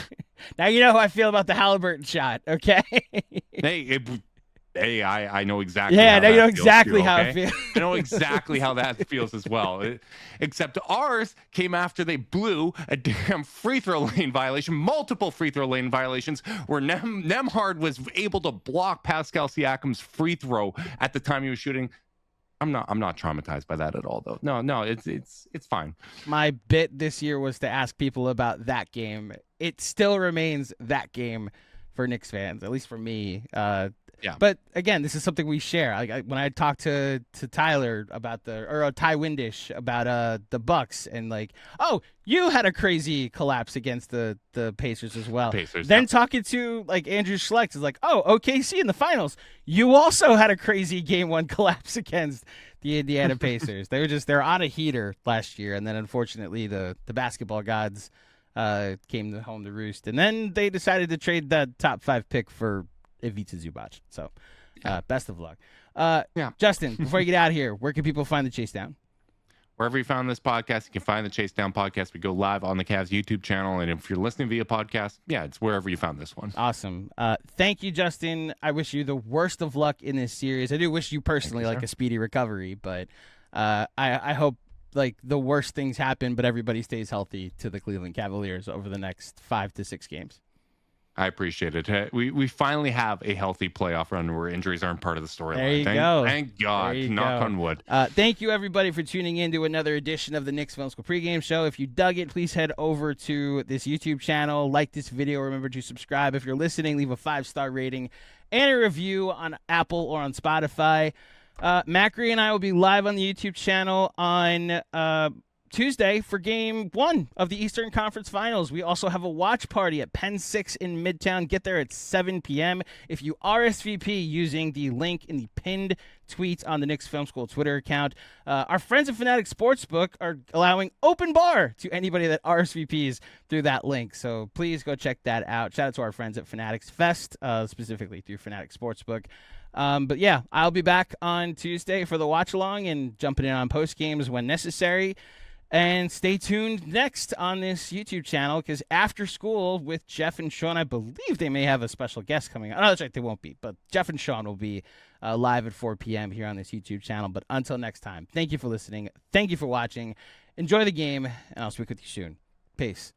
Now you know how I feel about the Halliburton shot. Okay. Hey, I know exactly. Yeah, now you know feels exactly too, how okay? it feels. I know exactly how that feels as well. Except ours came after they blew a damn free throw lane violation, multiple free throw lane violations, where Nembhard was able to block Pascal Siakam's free throw at the time he was shooting. I'm not traumatized by that at all, though. No, it's fine. My bit this year was to ask people about that game. It still remains that game for Knicks fans, at least for me. Yeah. But again, this is something we share. When I talked to Tyler about Ty Windish about the Bucks and like, oh, you had a crazy collapse against the Pacers as well. Then talking to like Andrew Schlecht is like, oh, OKC in the finals, you also had a crazy game one collapse against the Indiana Pacers. They're on a heater last year, and then unfortunately the basketball gods came home to roost, and then they decided to trade that top 5 pick for Ivica Zubac. So, best of luck. Justin, before you get out of here, where can people find the Chase Down? Wherever you found this podcast, you can find the Chase Down podcast. We go live on the Cavs YouTube channel. And if you're listening via podcast, it's wherever you found this one. Awesome. Thank you, Justin. I wish you the worst of luck in this series. I do wish you personally a speedy recovery, but I hope like the worst things happen, but everybody stays healthy to the Cleveland Cavaliers over the next 5 to 6 games. I appreciate it. We finally have a healthy playoff run where injuries aren't part of the storyline. There you go. Thank God. Knock on wood. Thank you, everybody, for tuning in to another edition of the Knicks Film School pregame show. If you dug it, please head over to this YouTube channel. Like this video. Remember to subscribe. If you're listening, leave a 5-star rating and a review on Apple or on Spotify. Macri and I will be live on the YouTube channel on Tuesday for Game 1 of the Eastern Conference Finals. We also have a watch party at Penn 6 in Midtown. Get there at 7 p.m. if you RSVP using the link in the pinned tweet on the Knicks Film School Twitter account. Our friends at Fanatic Sportsbook are allowing open bar to anybody that RSVPs through that link. So please go check that out. Shout out to our friends at Fanatics Fest, specifically through Fanatic Sportsbook. But yeah, I'll be back on Tuesday for the watch along and jumping in on post games when necessary. And stay tuned next on this YouTube channel because after school with Jeff and Sean, I believe they may have a special guest coming on. Oh, that's right, they won't be. But Jeff and Sean will be live at 4 p.m. here on this YouTube channel. But until next time, thank you for listening. Thank you for watching. Enjoy the game, and I'll speak with you soon. Peace.